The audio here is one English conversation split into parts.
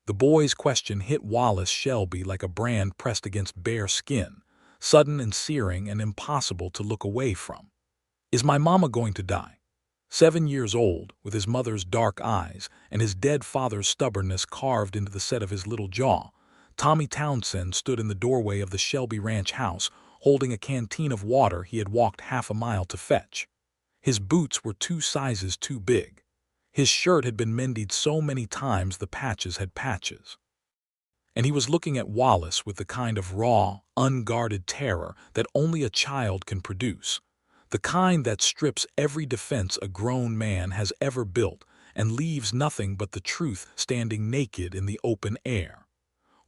The boy's question hit Wallace Shelby like a brand pressed against bare skin, sudden and searing and impossible to look away from. Is my mama going to die? 7 years old, with his mother's dark eyes and his dead father's stubbornness carved into the set of his little jaw, Tommy Townsend stood in the doorway of the Shelby Ranch house, holding a canteen of water he had walked half a mile to fetch. His boots were 2 sizes too big. His shirt had been mended so many times the patches had patches. And he was looking at Wallace with the kind of raw, unguarded terror that only a child can produce, the kind that strips every defense a grown man has ever built and leaves nothing but the truth standing naked in the open air.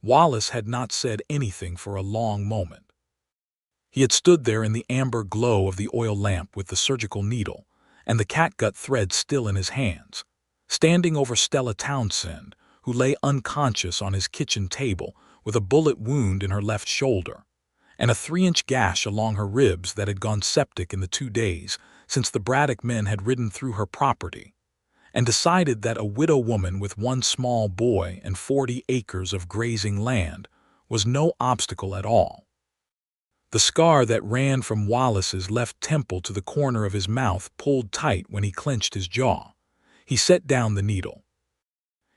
Wallace had not said anything for a long moment. He had stood there in the amber glow of the oil lamp with the surgical needle and the catgut thread still in his hands, standing over Stella Townsend, who lay unconscious on his kitchen table with a bullet wound in her left shoulder and a 3-inch gash along her ribs that had gone septic in the 2 days since the Braddock men had ridden through her property, and decided that a widow woman with 1 small boy and 40 acres of grazing land was no obstacle at all. The scar that ran from Wallace's left temple to the corner of his mouth pulled tight when he clenched his jaw. He set down the needle.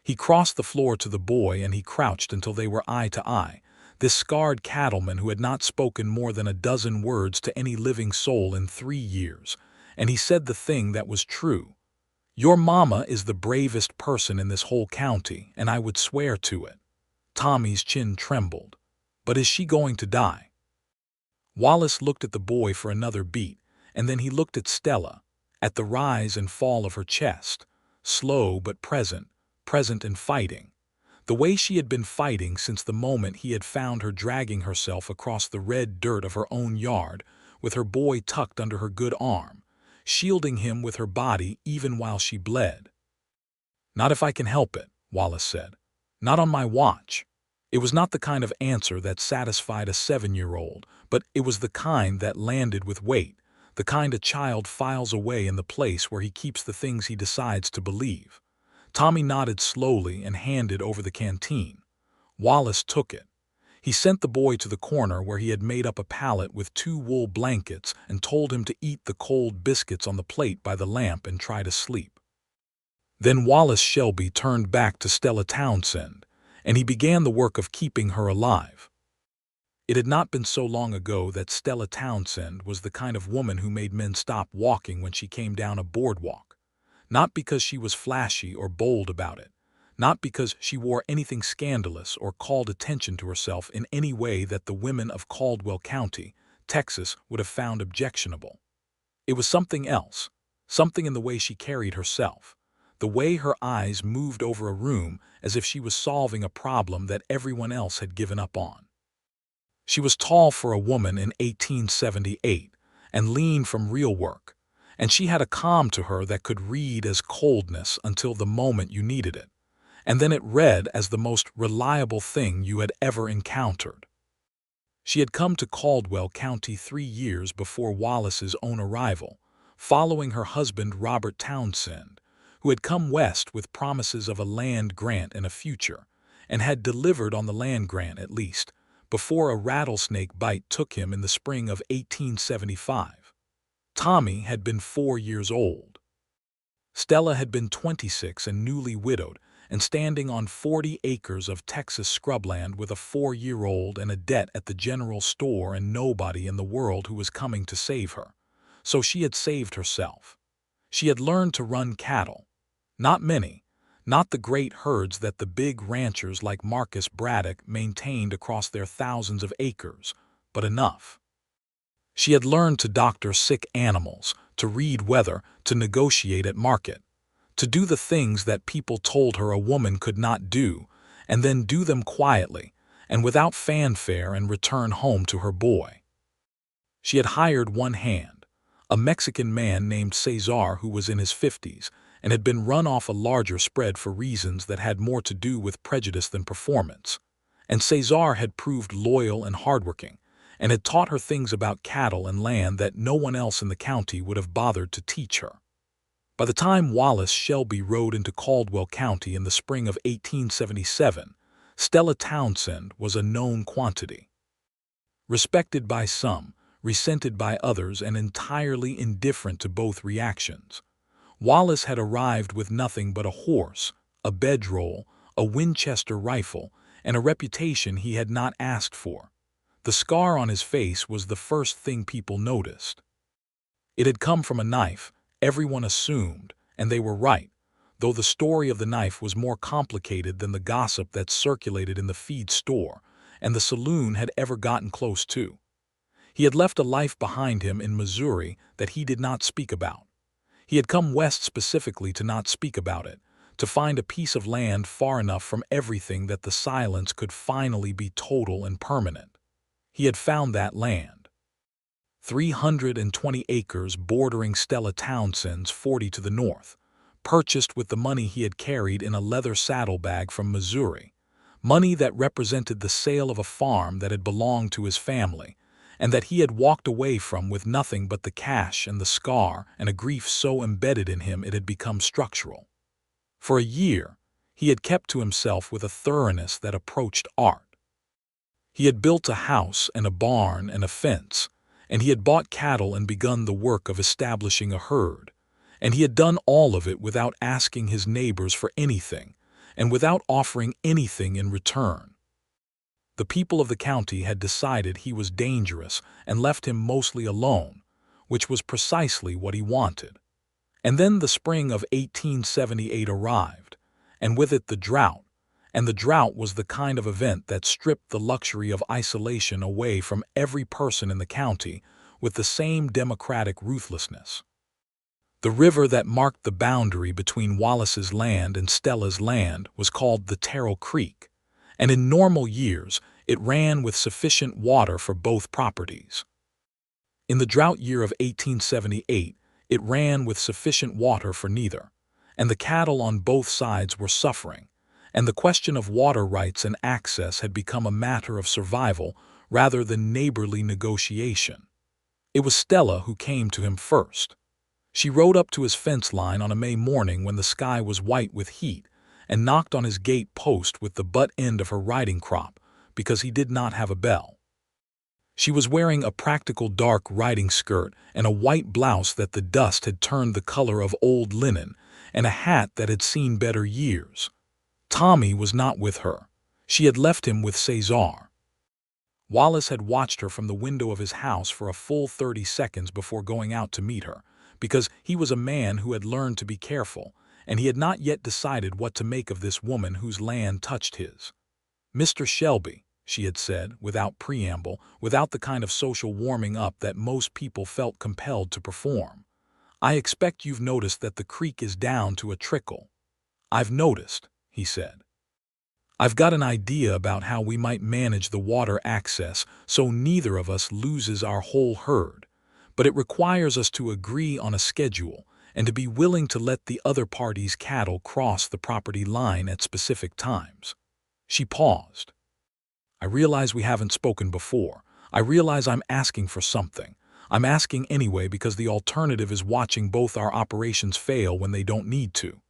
He crossed the floor to the boy and he crouched until they were eye to eye, this scarred cattleman who had not spoken more than a dozen words to any living soul in 3 years, and he said the thing that was true. Your mama is the bravest person in this whole county, and I would swear to it. Tommy's chin trembled. But is she going to die? Wallace looked at the boy for another beat, and then he looked at Stella, at the rise and fall of her chest, slow but present and fighting. The way she had been fighting since the moment he had found her dragging herself across the red dirt of her own yard, with her boy tucked under her good arm, shielding him with her body even while she bled. Not if I can help it, Wallace said. Not on my watch. It was not the kind of answer that satisfied a 7-year-old, but it was the kind that landed with weight, the kind a child files away in the place where he keeps the things he decides to believe. Tommy nodded slowly and handed over the canteen. Wallace took it. He sent the boy to the corner where he had made up a pallet with 2 wool blankets and told him to eat the cold biscuits on the plate by the lamp and try to sleep. Then Wallace Shelby turned back to Stella Townsend, and he began the work of keeping her alive. It had not been so long ago that Stella Townsend was the kind of woman who made men stop walking when she came down a boardwalk. Not because she was flashy or bold about it, not because she wore anything scandalous or called attention to herself in any way that the women of Caldwell County, Texas, would have found objectionable. It was something else, something in the way she carried herself, the way her eyes moved over a room as if she was solving a problem that everyone else had given up on. She was tall for a woman in 1878 and lean from real work, and she had a calm to her that could read as coldness until the moment you needed it, and then it read as the most reliable thing you had ever encountered. She had come to Caldwell County 3 years before Wallace's own arrival, following her husband Robert Townsend, who had come west with promises of a land grant and a future, and had delivered on the land grant at least, before a rattlesnake bite took him in the spring of 1875. Tommy had been 4 years old. Stella had been 26 and newly widowed, and standing on 40 acres of Texas scrubland with a 4-year-old and a debt at the general store and nobody in the world who was coming to save her. So she had saved herself. She had learned to run cattle. Not many, not the great herds that the big ranchers like Marcus Braddock maintained across their thousands of acres, but enough. She had learned to doctor sick animals, to read weather, to negotiate at market, to do the things that people told her a woman could not do, and then do them quietly and without fanfare and return home to her boy. She had hired one hand, a Mexican man named Cesar who was in his 50s and had been run off a larger spread for reasons that had more to do with prejudice than performance, and Cesar had proved loyal and hardworking, and had taught her things about cattle and land that no one else in the county would have bothered to teach her. By the time Wallace Shelby rode into Caldwell County in the spring of 1877, Stella Townsend was a known quantity. Respected by some, resented by others, and entirely indifferent to both reactions, Wallace had arrived with nothing but a horse, a bedroll, a Winchester rifle, and a reputation he had not asked for. The scar on his face was the first thing people noticed. It had come from a knife, everyone assumed, and they were right, though the story of the knife was more complicated than the gossip that circulated in the feed store and the saloon had ever gotten close to. He had left a life behind him in Missouri that he did not speak about. He had come west specifically to not speak about it, to find a piece of land far enough from everything that the silence could finally be total and permanent. He had found that land. 320 acres bordering Stella Townsend's 40 to the north, purchased with the money he had carried in a leather saddlebag from Missouri, money that represented the sale of a farm that had belonged to his family, and that he had walked away from with nothing but the cash and the scar and a grief so embedded in him it had become structural. For a year, he had kept to himself with a thoroughness that approached art. He had built a house and a barn and a fence, and he had bought cattle and begun the work of establishing a herd, and he had done all of it without asking his neighbors for anything, and without offering anything in return. The people of the county had decided he was dangerous and left him mostly alone, which was precisely what he wanted. And then the spring of 1878 arrived, and with it the drought, and the drought was the kind of event that stripped the luxury of isolation away from every person in the county with the same democratic ruthlessness. The river that marked the boundary between Wallace's land and Stella's land was called the Terrell Creek, and in normal years it ran with sufficient water for both properties. In the drought year of 1878, it ran with sufficient water for neither, and the cattle on both sides were suffering, and the question of water rights and access had become a matter of survival rather than neighborly negotiation. It was Stella who came to him first. She rode up to his fence line on a May morning when the sky was white with heat and knocked on his gate post with the butt end of her riding crop because he did not have a bell. She was wearing a practical dark riding skirt and a white blouse that the dust had turned the color of old linen and a hat that had seen better years. Tommy was not with her. She had left him with Cesar. Wallace had watched her from the window of his house for a full 30 seconds before going out to meet her, because he was a man who had learned to be careful, and he had not yet decided what to make of this woman whose land touched his. "Mr. Shelby," she had said, without preamble, without the kind of social warming up that most people felt compelled to perform, "I expect you've noticed that the creek is down to a trickle." "I've noticed," he said. "I've got an idea about how we might manage the water access so neither of us loses our whole herd, but it requires us to agree on a schedule and to be willing to let the other party's cattle cross the property line at specific times." She paused. "I realize we haven't spoken before. I realize I'm asking for something. I'm asking anyway because the alternative is watching both our operations fail when they don't need to."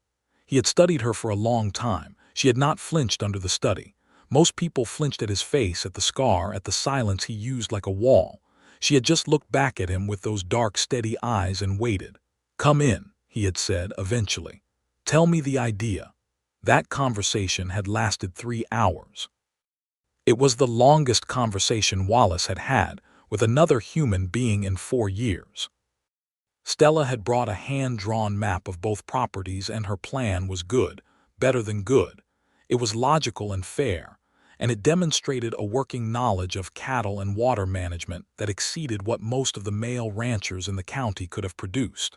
He had studied her for a long time. She had not flinched under the study. Most people flinched at his face, at the scar, at the silence he used like a wall. She had just looked back at him with those dark, steady eyes and waited. "Come in," he had said eventually. "Tell me the idea." That conversation had lasted 3 hours. It was the longest conversation Wallace had had with another human being in 4 years. Stella had brought a hand-drawn map of both properties, and her plan was good, better than good. It was logical and fair, and it demonstrated a working knowledge of cattle and water management that exceeded what most of the male ranchers in the county could have produced.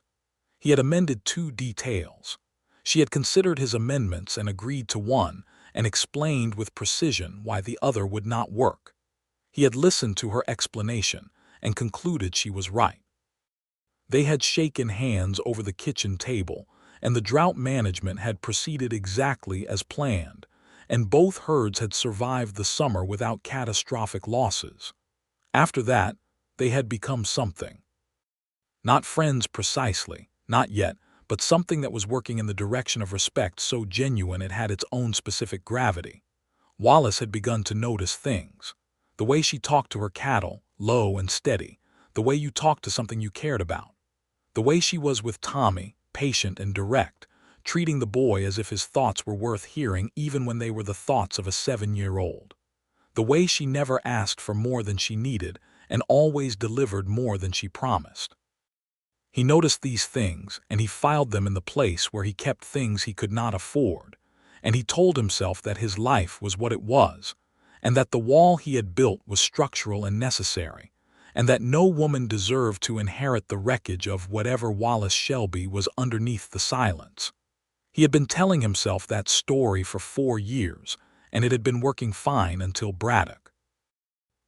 He had amended 2 details. She had considered his amendments and agreed to one, and explained with precision why the other would not work. He had listened to her explanation and concluded she was right. They had shaken hands over the kitchen table, and the drought management had proceeded exactly as planned, and both herds had survived the summer without catastrophic losses. After that, they had become something. Not friends precisely, not yet, but something that was working in the direction of respect so genuine it had its own specific gravity. Wallace had begun to notice things. The way she talked to her cattle, low and steady. The way you talked to something you cared about. The way she was with Tommy, patient and direct, treating the boy as if his thoughts were worth hearing even when they were the thoughts of a 7-year-old. The way she never asked for more than she needed and always delivered more than she promised. He noticed these things, and he filed them in the place where he kept things he could not afford, and he told himself that his life was what it was, and that the wall he had built was structural and necessary, and that no woman deserved to inherit the wreckage of whatever Wallace Shelby was underneath the silence. He had been telling himself that story for 4 years, and it had been working fine until Braddock.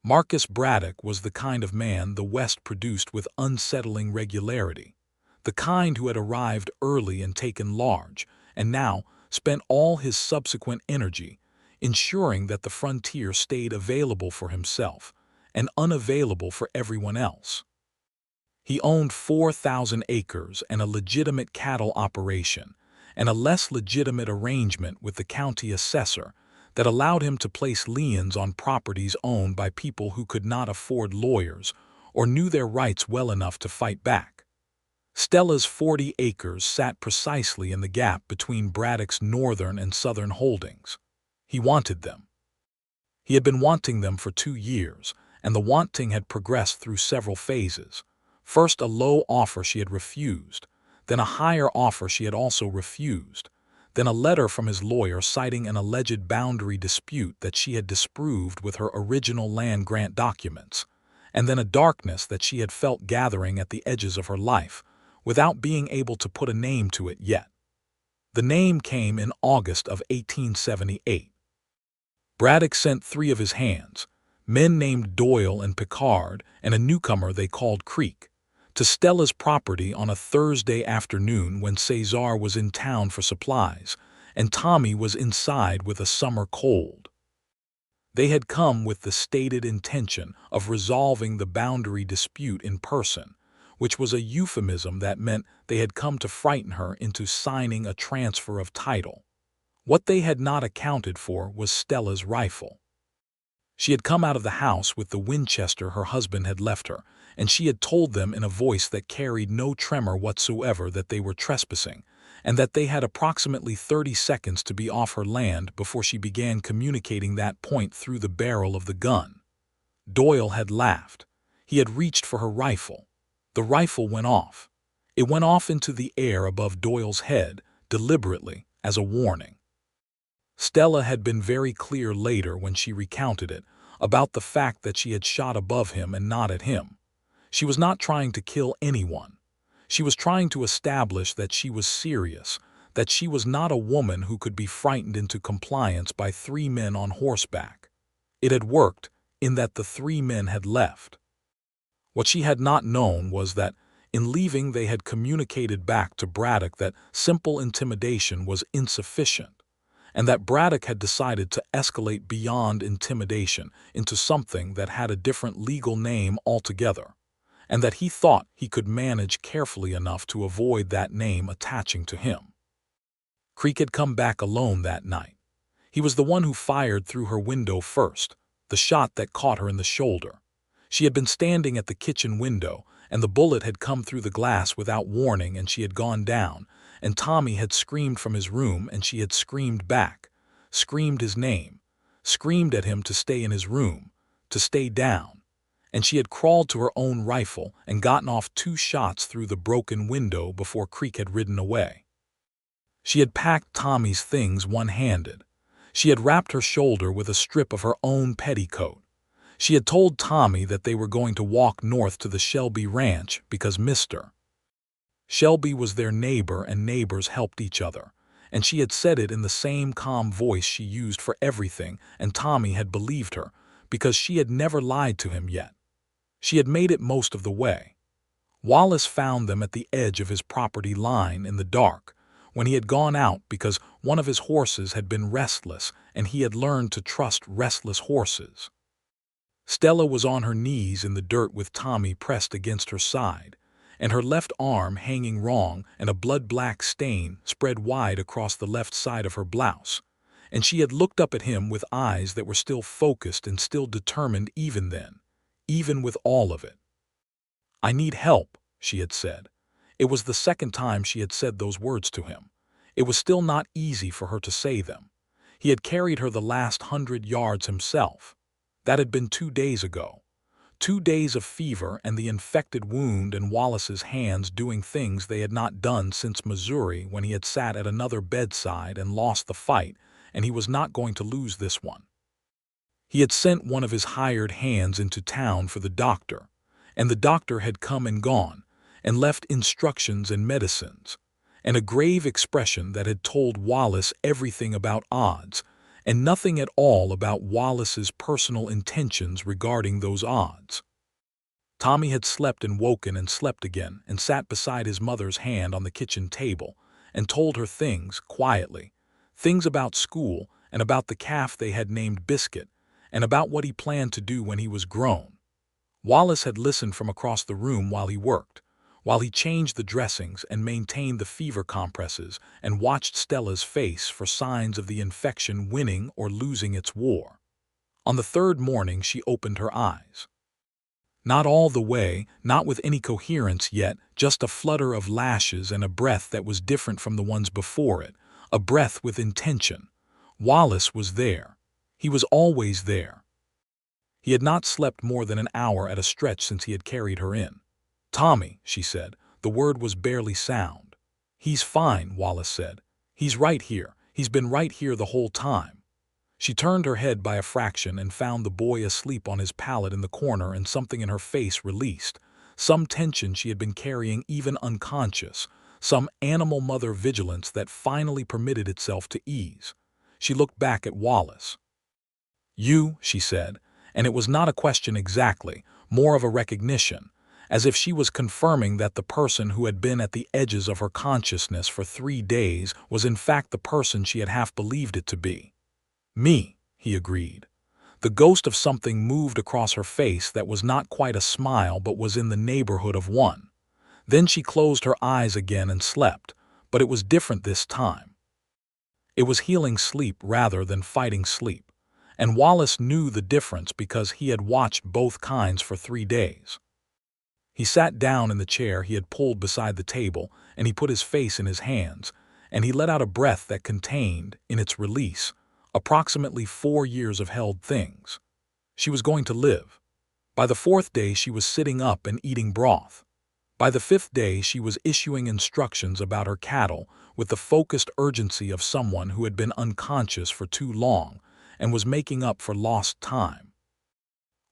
Marcus Braddock was the kind of man the West produced with unsettling regularity, the kind who had arrived early and taken large, and now spent all his subsequent energy ensuring that the frontier stayed available for himself and unavailable for everyone else. He owned 4,000 acres and a legitimate cattle operation, and a less legitimate arrangement with the county assessor that allowed him to place liens on properties owned by people who could not afford lawyers or knew their rights well enough to fight back. Stella's 40 acres sat precisely in the gap between Braddock's northern and southern holdings. He wanted them. He had been wanting them for 2 years, and the wanting had progressed through several phases. First a low offer she had refused, then a higher offer she had also refused, then a letter from his lawyer citing an alleged boundary dispute that she had disproved with her original land grant documents, and then a darkness that she had felt gathering at the edges of her life, without being able to put a name to it yet. The name came in August of 1878. Braddock sent 3 of his hands, men named Doyle and Picard and a newcomer they called Creek, to Stella's property on a Thursday afternoon when Cesar was in town for supplies and Tommy was inside with a summer cold. They had come with the stated intention of resolving the boundary dispute in person, which was a euphemism that meant they had come to frighten her into signing a transfer of title. What they had not accounted for was Stella's rifle. She had come out of the house with the Winchester her husband had left her, and she had told them in a voice that carried no tremor whatsoever that they were trespassing, and that they had approximately 30 seconds to be off her land before she began communicating that point through the barrel of the gun. Doyle had laughed. He had reached for her rifle. The rifle went off. It went off into the air above Doyle's head, deliberately, as a warning. Stella had been very clear later when she recounted it, about the fact that she had shot above him and not at him. She was not trying to kill anyone. She was trying to establish that she was serious, that she was not a woman who could be frightened into compliance by 3 men on horseback. It had worked, in that the 3 men had left. What she had not known was that, in leaving, they had communicated back to Braddock that simple intimidation was insufficient, and that Braddock had decided to escalate beyond intimidation into something that had a different legal name altogether, and that he thought he could manage carefully enough to avoid that name attaching to him. Creek had come back alone that night. He was the one who fired through her window first, the shot that caught her in the shoulder. She had been standing at the kitchen window, and the bullet had come through the glass without warning, and she had gone down, and Tommy had screamed from his room, and she had screamed back, screamed his name, screamed at him to stay in his room, to stay down, and she had crawled to her own rifle and gotten off 2 shots through the broken window before Creek had ridden away. She had packed Tommy's things one-handed. She had wrapped her shoulder with a strip of her own petticoat. She had told Tommy that they were going to walk north to the Shelby ranch because Mr. Shelby was their neighbor and neighbors helped each other, and she had said it in the same calm voice she used for everything, and Tommy had believed her because she had never lied to him yet. She had made it most of the way. Wallace found them at the edge of his property line in the dark, when he had gone out because one of his horses had been restless and he had learned to trust restless horses. Stella was on her knees in the dirt with Tommy pressed against her side, and her left arm hanging wrong, and a blood-black stain spread wide across the left side of her blouse. And she had looked up at him with eyes that were still focused and still determined even then, even with all of it. "I need help," she had said. It was the second time she had said those words to him. It was still not easy for her to say them. He had carried her the last 100 yards himself. That had been 2 days ago. 2 days of fever and the infected wound and Wallace's hands doing things they had not done since Missouri, when he had sat at another bedside and lost the fight, and he was not going to lose this one. He had sent one of his hired hands into town for the doctor, and the doctor had come and gone, and left instructions and medicines, and a grave expression that had told Wallace everything about odds, and nothing at all about Wallace's personal intentions regarding those odds. Tommy had slept and woken and slept again, and sat beside his mother's hand on the kitchen table, and told her things quietly, things about school, and about the calf they had named Biscuit, and about what he planned to do when he was grown. Wallace had listened from across the room while he worked, while he changed the dressings and maintained the fever compresses, and watched Stella's face for signs of the infection winning or losing its war. On the third morning she opened her eyes. Not all the way, not with any coherence yet, just a flutter of lashes and a breath that was different from the ones before it, a breath with intention. Wallace was there. He was always there. He had not slept more than an hour at a stretch since he had carried her in. "Tommy," she said. The word was barely sound. "He's fine," Wallace said. "He's right here. He's been right here the whole time." She turned her head by a fraction and found the boy asleep on his pallet in the corner, and something in her face released. Some tension she had been carrying even unconscious, some animal mother vigilance that finally permitted itself to ease. She looked back at Wallace. "You," she said, and it was not a question exactly, more of a recognition, as if she was confirming that the person who had been at the edges of her consciousness for 3 days was in fact the person she had half believed it to be. "Me," he agreed. The ghost of something moved across her face that was not quite a smile but was in the neighborhood of one. Then she closed her eyes again and slept, but it was different this time. It was healing sleep rather than fighting sleep, and Wallace knew the difference because he had watched both kinds for 3 days. He sat down in the chair he had pulled beside the table, and he put his face in his hands, and he let out a breath that contained, in its release, approximately 4 years of held things. She was going to live. By the 4th day she was sitting up and eating broth. By the 5th day she was issuing instructions about her cattle with the focused urgency of someone who had been unconscious for too long and was making up for lost time.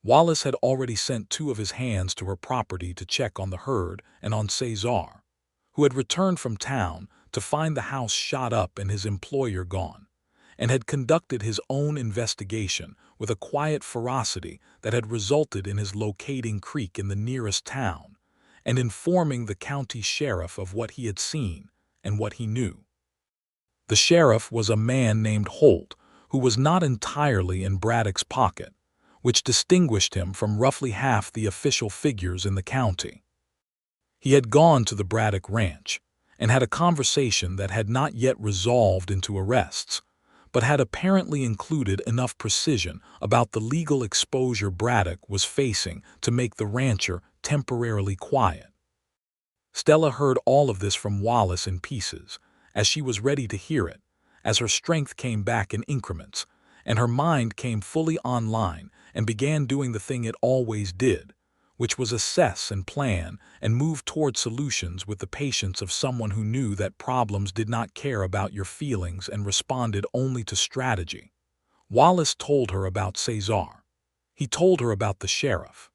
Wallace had already sent 2 of his hands to her property to check on the herd and on Cesar, who had returned from town to find the house shot up and his employer gone, and had conducted his own investigation with a quiet ferocity that had resulted in his locating Creek in the nearest town and informing the county sheriff of what he had seen and what he knew. The sheriff was a man named Holt, who was not entirely in Braddock's pocket, which distinguished him from roughly half the official figures in the county. He had gone to the Braddock ranch and had a conversation that had not yet resolved into arrests, but had apparently included enough precision about the legal exposure Braddock was facing to make the rancher temporarily quiet. Stella heard all of this from Wallace in pieces, as she was ready to hear it, as her strength came back in increments, and her mind came fully online and began doing the thing it always did, which was assess and plan and move toward solutions with the patience of someone who knew that problems did not care about your feelings and responded only to strategy. Wallace told her about Cesar. He told her about the sheriff.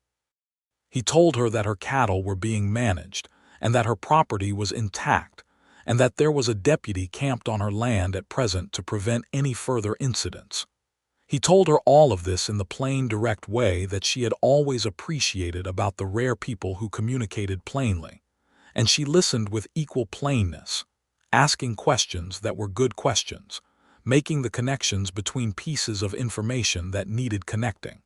He told her that her cattle were being managed and that her property was intact, and that there was a deputy camped on her land at present to prevent any further incidents. He told her all of this in the plain, direct way that she had always appreciated about the rare people who communicated plainly, and she listened with equal plainness, asking questions that were good questions, making the connections between pieces of information that needed connecting.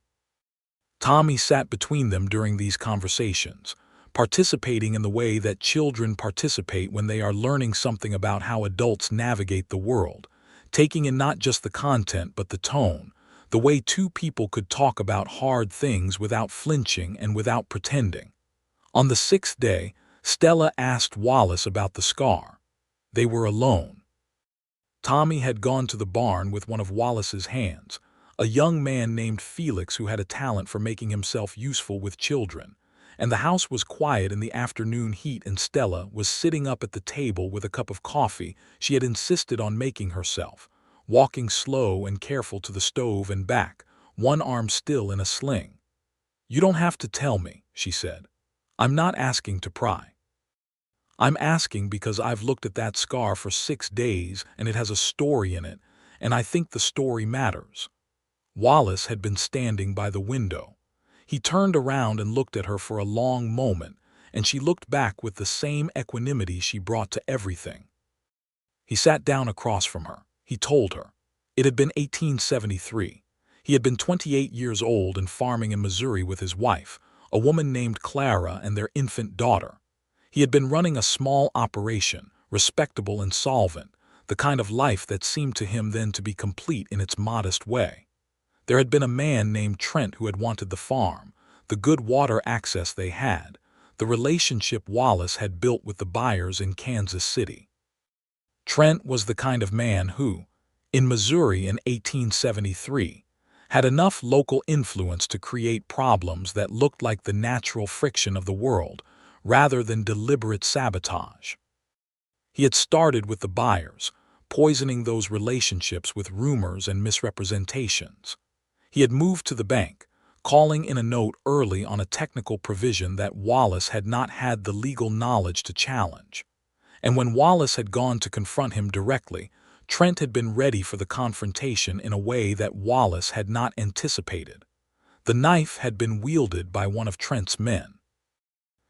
Tommy sat between them during these conversations, participating in the way that children participate when they are learning something about how adults navigate the world, taking in not just the content but the tone, the way two people could talk about hard things without flinching and without pretending. On the sixth day, Stella asked Wallace about the scar. They were alone. Tommy had gone to the barn with one of Wallace's hands, a young man named Felix who had a talent for making himself useful with children, and the house was quiet in the afternoon heat and Stella was sitting up at the table with a cup of coffee she had insisted on making herself, walking slow and careful to the stove and back, one arm still in a sling. "You don't have to tell me," she said. "I'm not asking to pry. I'm asking because I've looked at that scar for 6 days and it has a story in it, and I think the story matters." Wallace had been standing by the window. He turned around and looked at her for a long moment, and she looked back with the same equanimity she brought to everything. He sat down across from her. He told her. It had been 1873. He had been 28 years old and farming in Missouri with his wife, a woman named Clara, and their infant daughter. He had been running a small operation, respectable and solvent, the kind of life that seemed to him then to be complete in its modest way. There had been a man named Trent who had wanted the farm, the good water access they had, the relationship Wallace had built with the buyers in Kansas City. Trent was the kind of man who, in Missouri in 1873, had enough local influence to create problems that looked like the natural friction of the world, rather than deliberate sabotage. He had started with the buyers, poisoning those relationships with rumors and misrepresentations. He had moved to the bank, calling in a note early on a technical provision that Wallace had not had the legal knowledge to challenge. And when Wallace had gone to confront him directly, Trent had been ready for the confrontation in a way that Wallace had not anticipated. The knife had been wielded by one of Trent's men.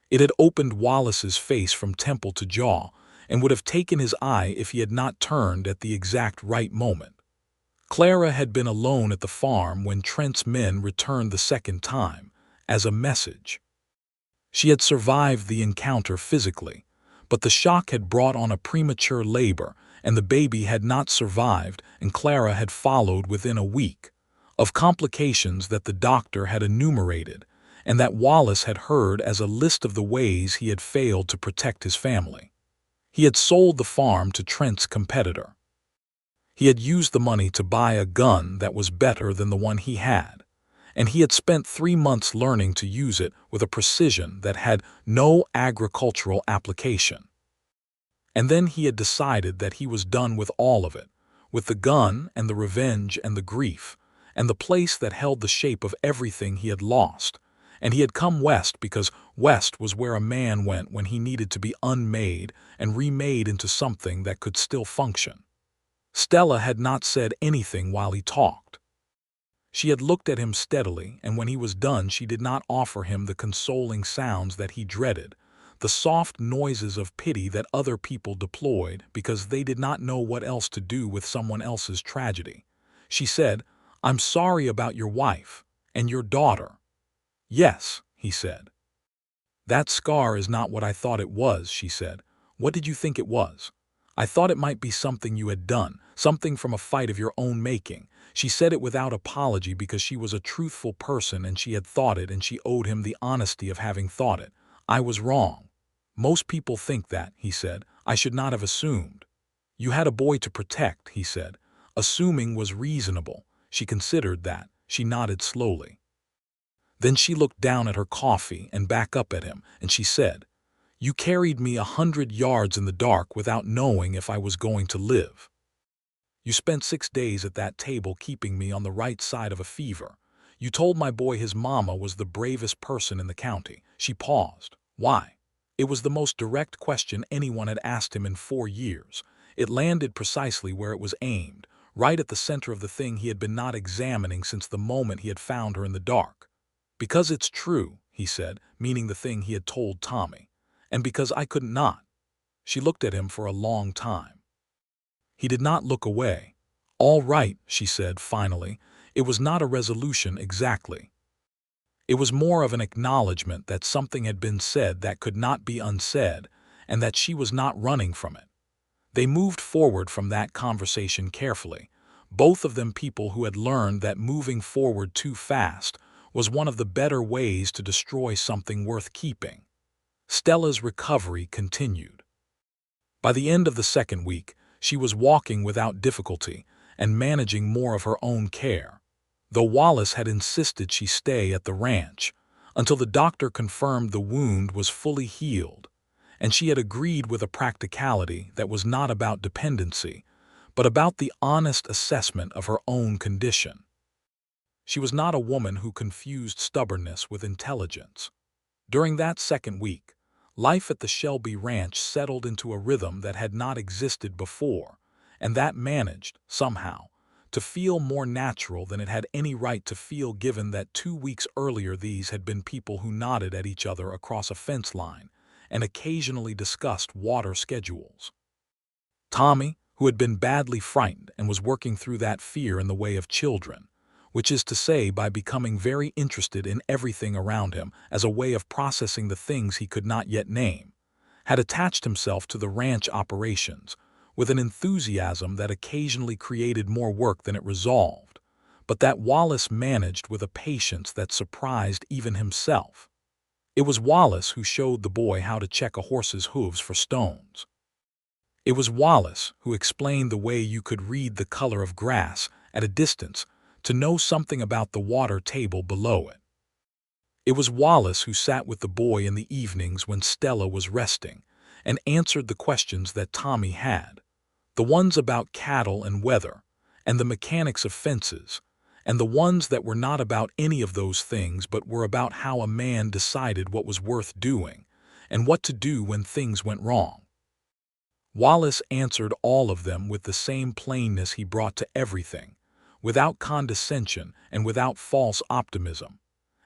It had opened Wallace's face from temple to jaw and would have taken his eye if he had not turned at the exact right moment. Clara had been alone at the farm when Trent's men returned the second time, as a message. She had survived the encounter physically, but the shock had brought on a premature labor, and the baby had not survived, and Clara had followed within a week, of complications that the doctor had enumerated, and that Wallace had heard as a list of the ways he had failed to protect his family. He had sold the farm to Trent's competitor. He had used the money to buy a gun that was better than the one he had, and he had spent 3 months learning to use it with a precision that had no agricultural application. And then he had decided that he was done with all of it, with the gun and the revenge and the grief, and the place that held the shape of everything he had lost. And he had come west because west was where a man went when he needed to be unmade and remade into something that could still function. Stella had not said anything while he talked. She had looked at him steadily, and when he was done she did not offer him the consoling sounds that he dreaded, the soft noises of pity that other people deployed because they did not know what else to do with someone else's tragedy. She said, "I'm sorry about your wife and your daughter." "Yes," he said. "That scar is not what I thought it was," she said. "What did you think it was?" "I thought it might be something you had done, something from a fight of your own making." She said it without apology because she was a truthful person and she had thought it and she owed him the honesty of having thought it. "I was wrong. Most people think that," he said. "I should not have assumed." "You had a boy to protect," he said. Assuming was reasonable. She considered that. She nodded slowly. Then she looked down at her coffee and back up at him, and she said, "You carried me 100 yards in the dark without knowing if I was going to live. You spent 6 days at that table keeping me on the right side of a fever. You told my boy his mama was the bravest person in the county." She paused. Why? It was the most direct question anyone had asked him in 4 years. It landed precisely where it was aimed, right at the center of the thing he had been not examining since the moment he had found her in the dark. "Because it's true," he said, meaning the thing he had told Tommy. "And because I couldn't not." She looked at him for a long time. He did not look away. "All right," she said finally. It was not a resolution exactly. It was more of an acknowledgement that something had been said that could not be unsaid, and that she was not running from it. They moved forward from that conversation carefully, both of them people who had learned that moving forward too fast was one of the better ways to destroy something worth keeping. Stella's recovery continued. By the end of the second week, she was walking without difficulty and managing more of her own care, though Wallace had insisted she stay at the ranch until the doctor confirmed the wound was fully healed, and she had agreed with a practicality that was not about dependency, but about the honest assessment of her own condition. She was not a woman who confused stubbornness with intelligence. During that second week, life at the Shelby Ranch settled into a rhythm that had not existed before, and that managed, somehow, to feel more natural than it had any right to feel given that 2 weeks earlier these had been people who nodded at each other across a fence line and occasionally discussed water schedules. Tommy, who had been badly frightened and was working through that fear in the way of children, which is to say by becoming very interested in everything around him as a way of processing the things he could not yet name, had attached himself to the ranch operations with an enthusiasm that occasionally created more work than it resolved, but that Wallace managed with a patience that surprised even himself. It was Wallace who showed the boy how to check a horse's hooves for stones. It was Wallace who explained the way you could read the color of grass at a distance to know something about the water table below it. It was Wallace who sat with the boy in the evenings when Stella was resting and answered the questions that Tommy had, the ones about cattle and weather, and the mechanics of fences, and the ones that were not about any of those things but were about how a man decided what was worth doing and what to do when things went wrong. Wallace answered all of them with the same plainness he brought to everything, without condescension and without false optimism,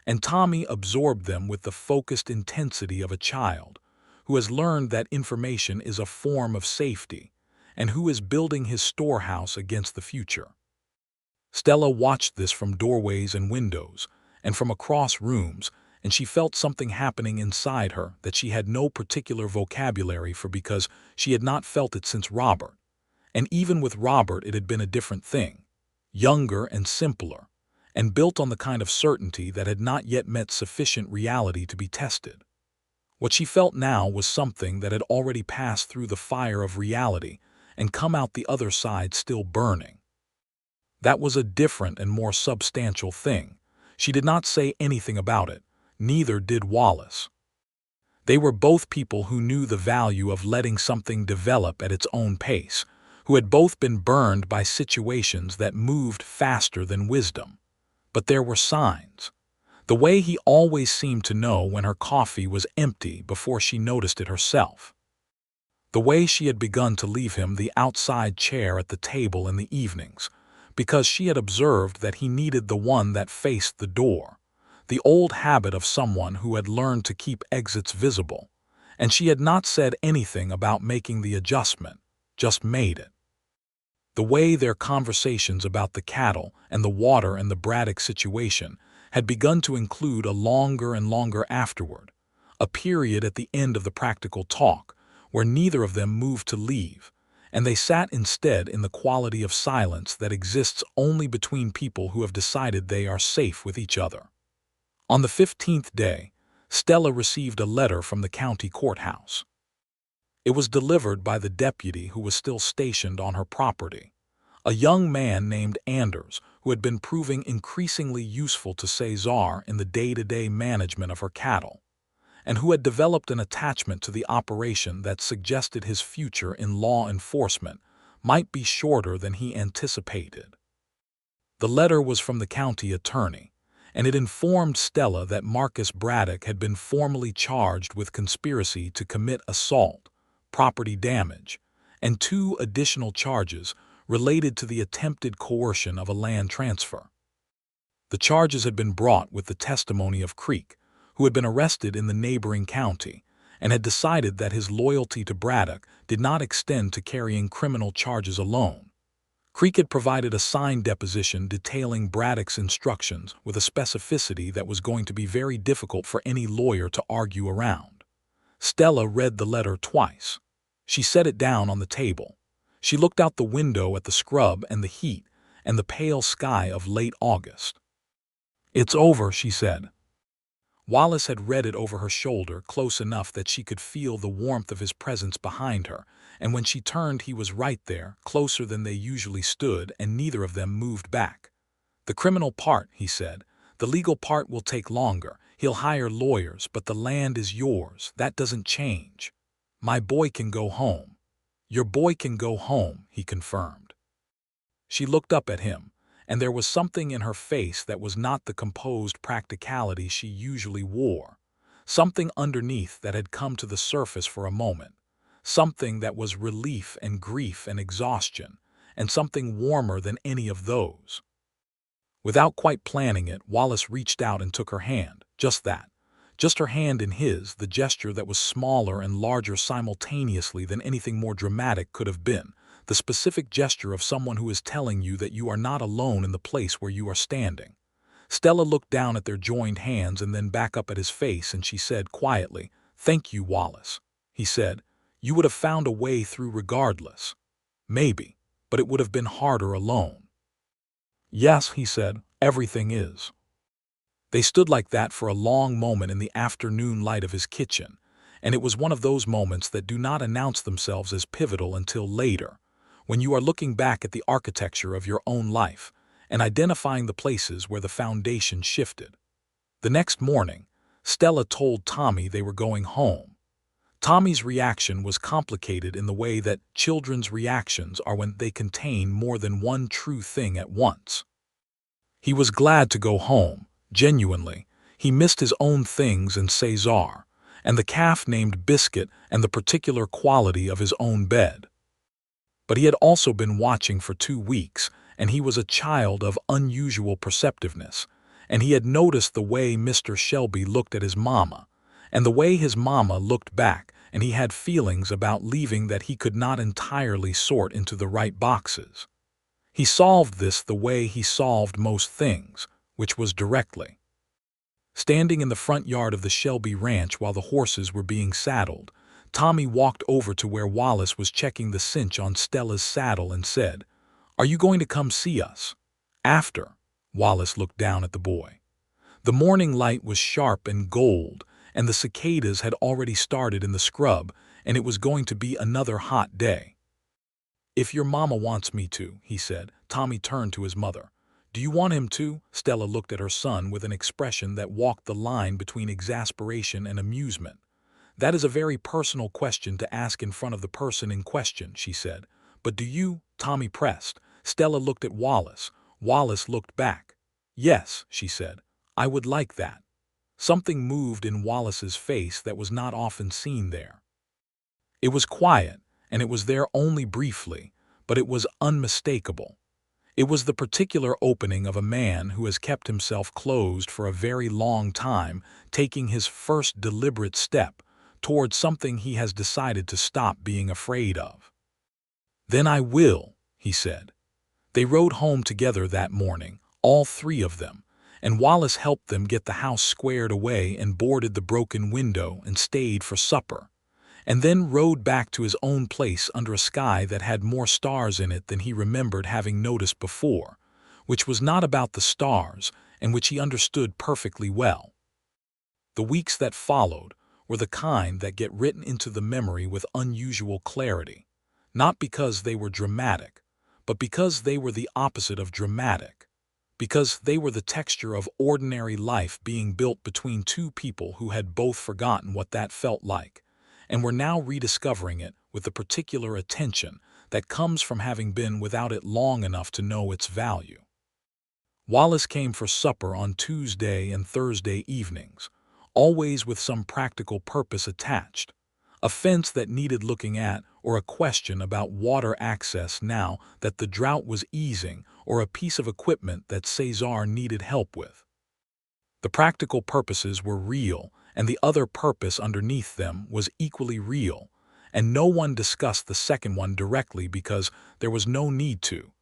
and Tommy absorbed them with the focused intensity of a child who has learned that information is a form of safety and who is building his storehouse against the future. Stella watched this from doorways and windows and from across rooms, and she felt something happening inside her that she had no particular vocabulary for because she had not felt it since Robert, and even with Robert it had been a different thing, younger and simpler, and built on the kind of certainty that had not yet met sufficient reality to be tested. What she felt now was something that had already passed through the fire of reality and come out the other side still burning. That was a different and more substantial thing. She did not say anything about it, neither did Wallace. They were both people who knew the value of letting something develop at its own pace, who had both been burned by situations that moved faster than wisdom. But there were signs. The way he always seemed to know when her coffee was empty before she noticed it herself. The way she had begun to leave him the outside chair at the table in the evenings, because she had observed that he needed the one that faced the door, the old habit of someone who had learned to keep exits visible, and she had not said anything about making the adjustment, just made it. The way their conversations about the cattle and the water and the Braddock situation had begun to include a longer and longer afterward, a period at the end of the practical talk where neither of them moved to leave, and they sat instead in the quality of silence that exists only between people who have decided they are safe with each other. On the 15th day, Stella received a letter from the county courthouse. It was delivered by the deputy who was still stationed on her property, a young man named Anders who had been proving increasingly useful to Cesar in the day-to-day management of her cattle, and who had developed an attachment to the operation that suggested his future in law enforcement might be shorter than he anticipated. The letter was from the county attorney, and it informed Stella that Marcus Braddock had been formally charged with conspiracy to commit assault, property damage, and 2 additional charges related to the attempted coercion of a land transfer. The charges had been brought with the testimony of Creek, who had been arrested in the neighboring county and had decided that his loyalty to Braddock did not extend to carrying criminal charges alone. Creek had provided a signed deposition detailing Braddock's instructions with a specificity that was going to be very difficult for any lawyer to argue around. Stella read the letter twice. She set it down on the table. She looked out the window at the scrub and the heat and the pale sky of late August. "It's over," she said. Wallace had read it over her shoulder, close enough that she could feel the warmth of his presence behind her, and when she turned he was right there, closer than they usually stood, and neither of them moved back. "The criminal part," he said. "The legal part will take longer. He'll hire lawyers, but the land is yours. That doesn't change. My boy can go home." "Your boy can go home," he confirmed. She looked up at him, and there was something in her face that was not the composed practicality she usually wore. Something underneath that had come to the surface for a moment. Something that was relief and grief and exhaustion, and something warmer than any of those. Without quite planning it, Wallace reached out and took her hand. Just that. Just her hand in his, the gesture that was smaller and larger simultaneously than anything more dramatic could have been. The specific gesture of someone who is telling you that you are not alone in the place where you are standing. Stella looked down at their joined hands and then back up at his face, and she said quietly, "Thank you, Wallace." He said, "You would have found a way through regardless." "Maybe, but it would have been harder alone." "Yes," he said, "everything is." They stood like that for a long moment in the afternoon light of his kitchen, and it was one of those moments that do not announce themselves as pivotal until later, when you are looking back at the architecture of your own life and identifying the places where the foundation shifted. The next morning, Stella told Tommy they were going home. Tommy's reaction was complicated in the way that children's reactions are when they contain more than one true thing at once. He was glad to go home, genuinely. He missed his own things and Cesar, and the calf named Biscuit and the particular quality of his own bed. But he had also been watching for 2 weeks, and he was a child of unusual perceptiveness, and he had noticed the way Mr. Shelby looked at his mama, and the way his mama looked back, and he had feelings about leaving that he could not entirely sort into the right boxes. He solved this the way he solved most things, which was directly. Standing in the front yard of the Shelby ranch while the horses were being saddled, Tommy walked over to where Wallace was checking the cinch on Stella's saddle and said, "Are you going to come see us?" "After." Wallace looked down at the boy. The morning light was sharp and gold, and the cicadas had already started in the scrub, and it was going to be another hot day. "If your mama wants me to," he said. Tommy turned to his mother. "Do you want him to?" Stella looked at her son with an expression that walked the line between exasperation and amusement. "That is a very personal question to ask in front of the person in question," she said. "But do you?" Tommy pressed. Stella looked at Wallace. Wallace looked back. "Yes," she said. "I would like that." Something moved in Wallace's face that was not often seen there. It was quiet, and it was there only briefly, but it was unmistakable. It was the particular opening of a man who has kept himself closed for a very long time, taking his first deliberate step towards something he has decided to stop being afraid of. "Then I will," he said. They rode home together that morning, all 3 of them, and Wallace helped them get the house squared away and boarded the broken window and stayed for supper, and then rode back to his own place under a sky that had more stars in it than he remembered having noticed before, which was not about the stars and which he understood perfectly well. The weeks that followed were the kind that get written into the memory with unusual clarity, not because they were dramatic, but because they were the opposite of dramatic, because they were the texture of ordinary life being built between 2 people who had both forgotten what that felt like, and were now rediscovering it with the particular attention that comes from having been without it long enough to know its value. Wallace came for supper on Tuesday and Thursday evenings, always with some practical purpose attached, a fence that needed looking at, or a question about water access now that the drought was easing, or a piece of equipment that Cesar needed help with. The practical purposes were real, and the other purpose underneath them was equally real, and no one discussed the second one directly because there was no need to.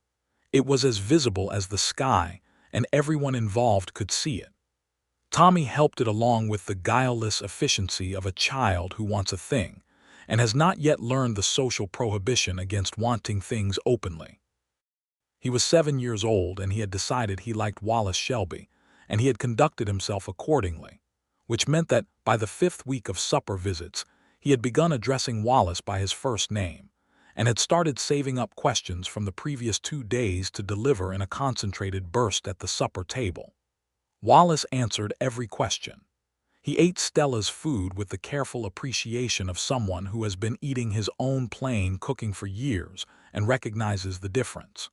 It was as visible as the sky, and everyone involved could see it. Tommy helped it along with the guileless efficiency of a child who wants a thing, and has not yet learned the social prohibition against wanting things openly. He was 7 years old, and he had decided he liked Wallace Shelby, and he had conducted himself accordingly, which meant that, by the 5th week of supper visits, he had begun addressing Wallace by his first name, and had started saving up questions from the previous 2 days to deliver in a concentrated burst at the supper table. Wallace answered every question. He ate Stella's food with the careful appreciation of someone who has been eating his own plain cooking for years and recognizes the difference.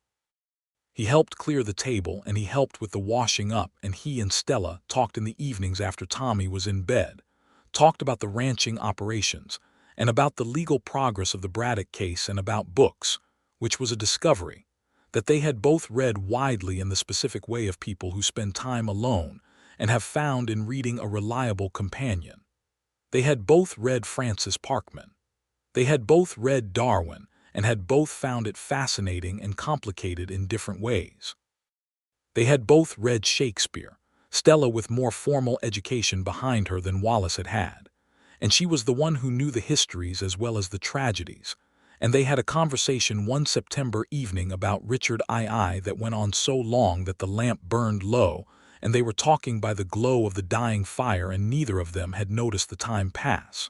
He helped clear the table, and he helped with the washing up, and he and Stella talked in the evenings after Tommy was in bed, talked about the ranching operations, and about the legal progress of the Braddock case, and about books, which was a discovery, that they had both read widely in the specific way of people who spend time alone and have found in reading a reliable companion. They had both read Francis Parkman. They had both read Darwin, and had both found it fascinating and complicated in different ways. They had both read Shakespeare, Stella with more formal education behind her than Wallace had had, and she was the one who knew the histories as well as the tragedies, and they had a conversation one September evening about Richard II that went on so long that the lamp burned low, and they were talking by the glow of the dying fire, and neither of them had noticed the time pass.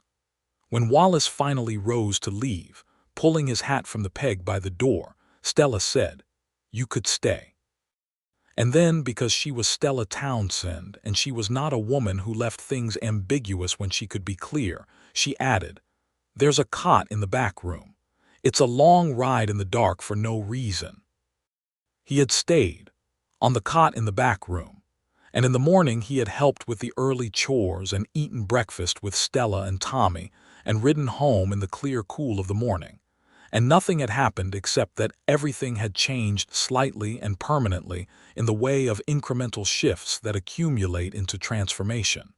When Wallace finally rose to leave, pulling his hat from the peg by the door, Stella said, "You could stay." And then, because she was Stella Townsend, and she was not a woman who left things ambiguous when she could be clear, she added, "There's a cot in the back room. It's a long ride in the dark for no reason." He had stayed, on the cot in the back room, and in the morning he had helped with the early chores and eaten breakfast with Stella and Tommy and ridden home in the clear cool of the morning. And nothing had happened except that everything had changed slightly and permanently in the way of incremental shifts that accumulate into transformation.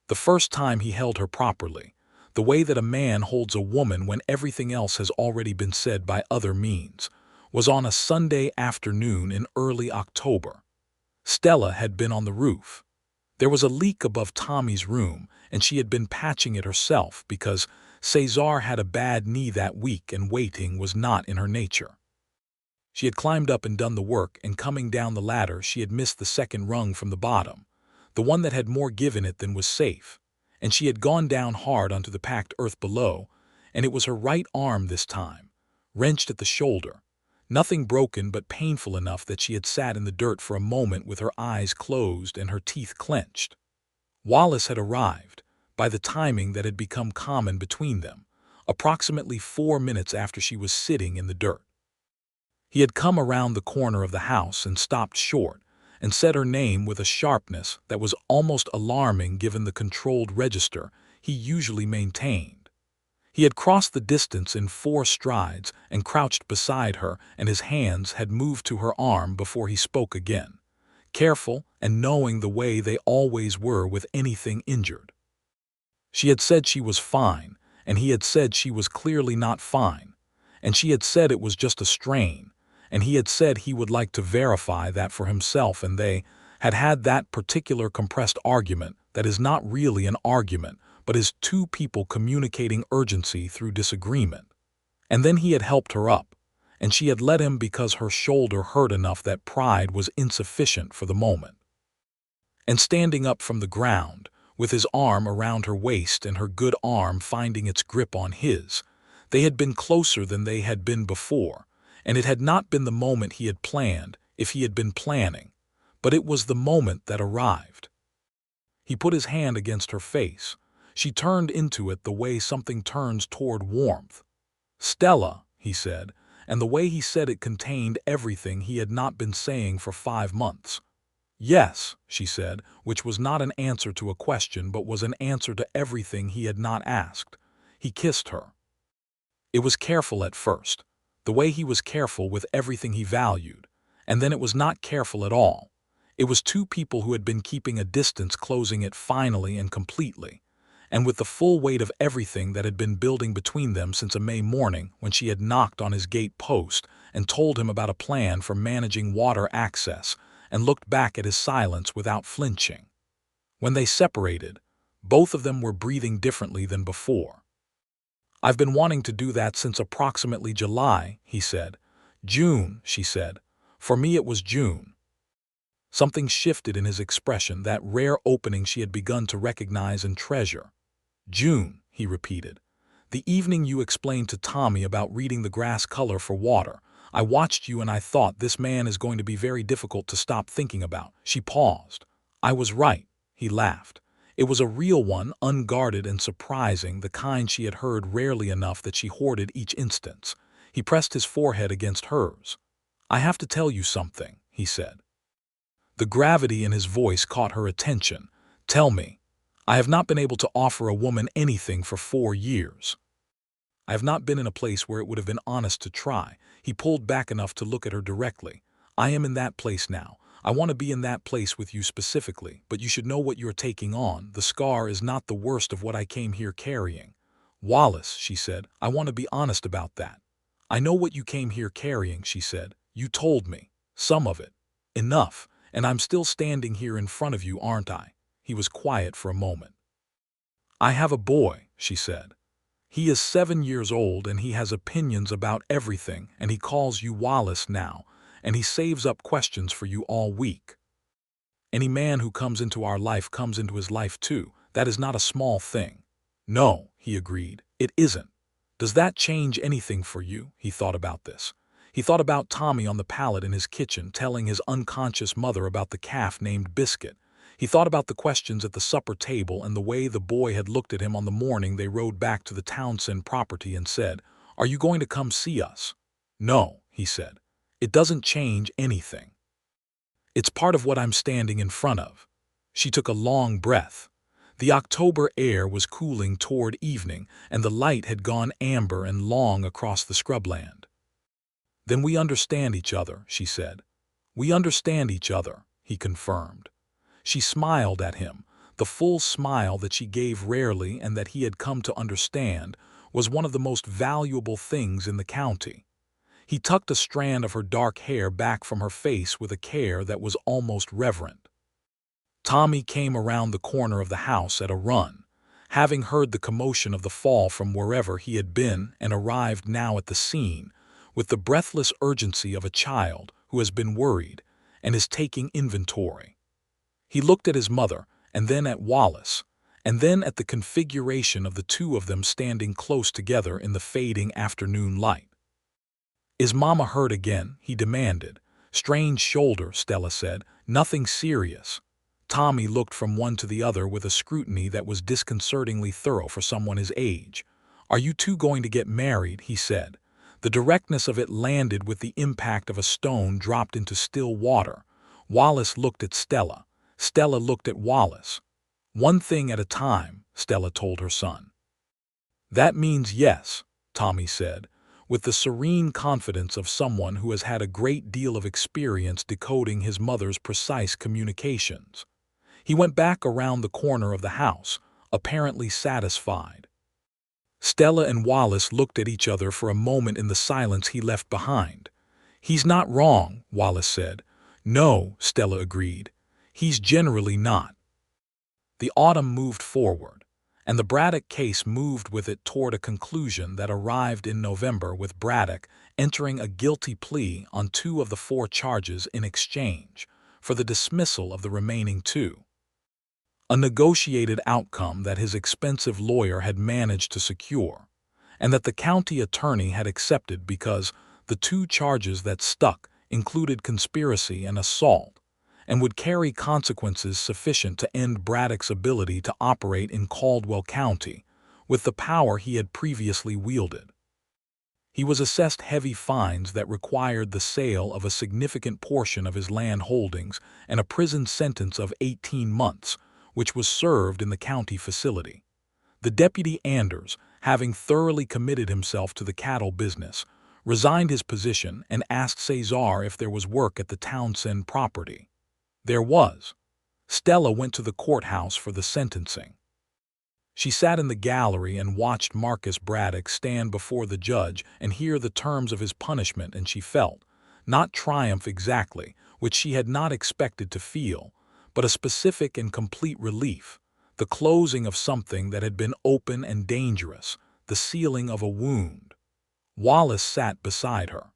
The first time he held her properly, the way that a man holds a woman when everything else has already been said by other means, was on a Sunday afternoon in early October. Stella had been on the roof. There was a leak above Tommy's room, and she had been patching it herself because Cesar had a bad knee that week and waiting was not in her nature. She had climbed up and done the work, and coming down the ladder she had missed the second rung from the bottom, the one that had more give in it than was safe, and she had gone down hard onto the packed earth below, and it was her right arm this time, wrenched at the shoulder, nothing broken but painful enough that she had sat in the dirt for a moment with her eyes closed and her teeth clenched. Wallace had arrived, by the timing that had become common between them, approximately 4 minutes after she was sitting in the dirt. He had come around the corner of the house and stopped short, and said her name with a sharpness that was almost alarming given the controlled register he usually maintained. He had crossed the distance in 4 strides and crouched beside her, and his hands had moved to her arm before he spoke again, careful and knowing the way they always were with anything injured. She had said she was fine, and he had said she was clearly not fine, and she had said it was just a strain, and he had said he would like to verify that for himself, and they had had that particular compressed argument that is not really an argument, but is two people communicating urgency through disagreement. And then he had helped her up, and she had let him because her shoulder hurt enough that pride was insufficient for the moment. And standing up from the ground, with his arm around her waist and her good arm finding its grip on his, they had been closer than they had been before, and it had not been the moment he had planned, if he had been planning, but it was the moment that arrived. He put his hand against her face. She turned into it the way something turns toward warmth. "Stella," he said, and the way he said it contained everything he had not been saying for 5 months. "Yes," she said, which was not an answer to a question but was an answer to everything he had not asked. He kissed her. It was careful at first, the way he was careful with everything he valued, and then it was not careful at all. It was two people who had been keeping a distance closing it finally and completely, and with the full weight of everything that had been building between them since a May morning when she had knocked on his gate post and told him about a plan for managing water access, and looked back at his silence without flinching. When they separated, both of them were breathing differently than before. "I've been wanting to do that since approximately July," he said. "June," she said. "For me it was June." Something shifted in his expression, that rare opening she had begun to recognize and treasure. "June," he repeated. "The evening you explained to Tommy about reading the grass color for water. I watched you and I thought, this man is going to be very difficult to stop thinking about." She paused. "I was right," he laughed. It was a real one, unguarded and surprising, the kind she had heard rarely enough that she hoarded each instance. He pressed his forehead against hers. "I have to tell you something," he said. The gravity in his voice caught her attention. "Tell me. I have not been able to offer a woman anything for 4 years. I have not been in a place where it would have been honest to try." He pulled back enough to look at her directly. "I am in that place now. I want to be in that place with you specifically, but you should know what you're taking on. The scar is not the worst of what I came here carrying." "Wallace," she said, "I want to be honest about that." "I know what you came here carrying," she said. "You told me. Some of it. Enough. And I'm still standing here in front of you, aren't I?" He was quiet for a moment. "I have a boy," she said. "He is 7 years old and he has opinions about everything, and he calls you Wallace now, and he saves up questions for you all week. Any man who comes into our life comes into his life too. That is not a small thing." "No," he agreed, "it isn't." "Does that change anything for you?" He thought about this. He thought about Tommy on the pallet in his kitchen telling his unconscious mother about the calf named Biscuit. He thought about the questions at the supper table and the way the boy had looked at him on the morning they rode back to the Townsend property and said, "Are you going to come see us?" "No," he said. "It doesn't change anything. It's part of what I'm standing in front of." She took a long breath. The October air was cooling toward evening, and the light had gone amber and long across the scrubland. "Then we understand each other," she said. "We understand each other," he confirmed. She smiled at him. The full smile that she gave rarely and that he had come to understand was one of the most valuable things in the county. He tucked a strand of her dark hair back from her face with a care that was almost reverent. Tommy came around the corner of the house at a run, having heard the commotion of the fall from wherever he had been, and arrived now at the scene with the breathless urgency of a child who has been worried and is taking inventory. He looked at his mother, and then at Wallace, and then at the configuration of the two of them standing close together in the fading afternoon light. "Is Mama hurt again?" he demanded. "Strained shoulder," Stella said. "Nothing serious." Tommy looked from one to the other with a scrutiny that was disconcertingly thorough for someone his age. "Are you two going to get married?" he said. The directness of it landed with the impact of a stone dropped into still water. Wallace looked at Stella. Stella looked at Wallace. "One thing at a time," Stella told her son. "That means yes," Tommy said, with the serene confidence of someone who has had a great deal of experience decoding his mother's precise communications. He went back around the corner of the house, apparently satisfied. Stella and Wallace looked at each other for a moment in the silence he left behind. "He's not wrong," Wallace said. "No," Stella agreed. "He's generally not." The autumn moved forward, and the Braddock case moved with it toward a conclusion that arrived in November, with Braddock entering a guilty plea on 2 of the 4 charges in exchange for the dismissal of the remaining 2. A negotiated outcome that his expensive lawyer had managed to secure, and that the county attorney had accepted because the 2 charges that stuck included conspiracy and assault, and would carry consequences sufficient to end Braddock's ability to operate in Caldwell County with the power he had previously wielded. He was assessed heavy fines that required the sale of a significant portion of his land holdings and a prison sentence of 18 months, which was served in the county facility. The deputy Anders, having thoroughly committed himself to the cattle business, resigned his position and asked Cesar if there was work at the Townsend property. There was. Stella went to the courthouse for the sentencing. She sat in the gallery and watched Marcus Braddock stand before the judge and hear the terms of his punishment, and she felt, not triumph exactly, which she had not expected to feel, but a specific and complete relief, the closing of something that had been open and dangerous, the sealing of a wound. Wallace sat beside her.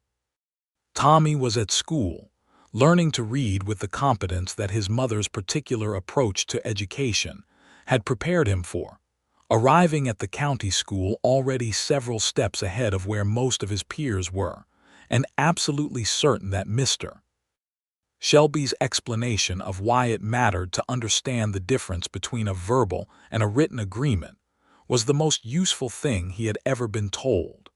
Tommy was at school, learning to read with the competence that his mother's particular approach to education had prepared him for, arriving at the county school already several steps ahead of where most of his peers were, and absolutely certain that Mr. Shelby's explanation of why it mattered to understand the difference between a verbal and a written agreement was the most useful thing he had ever been told.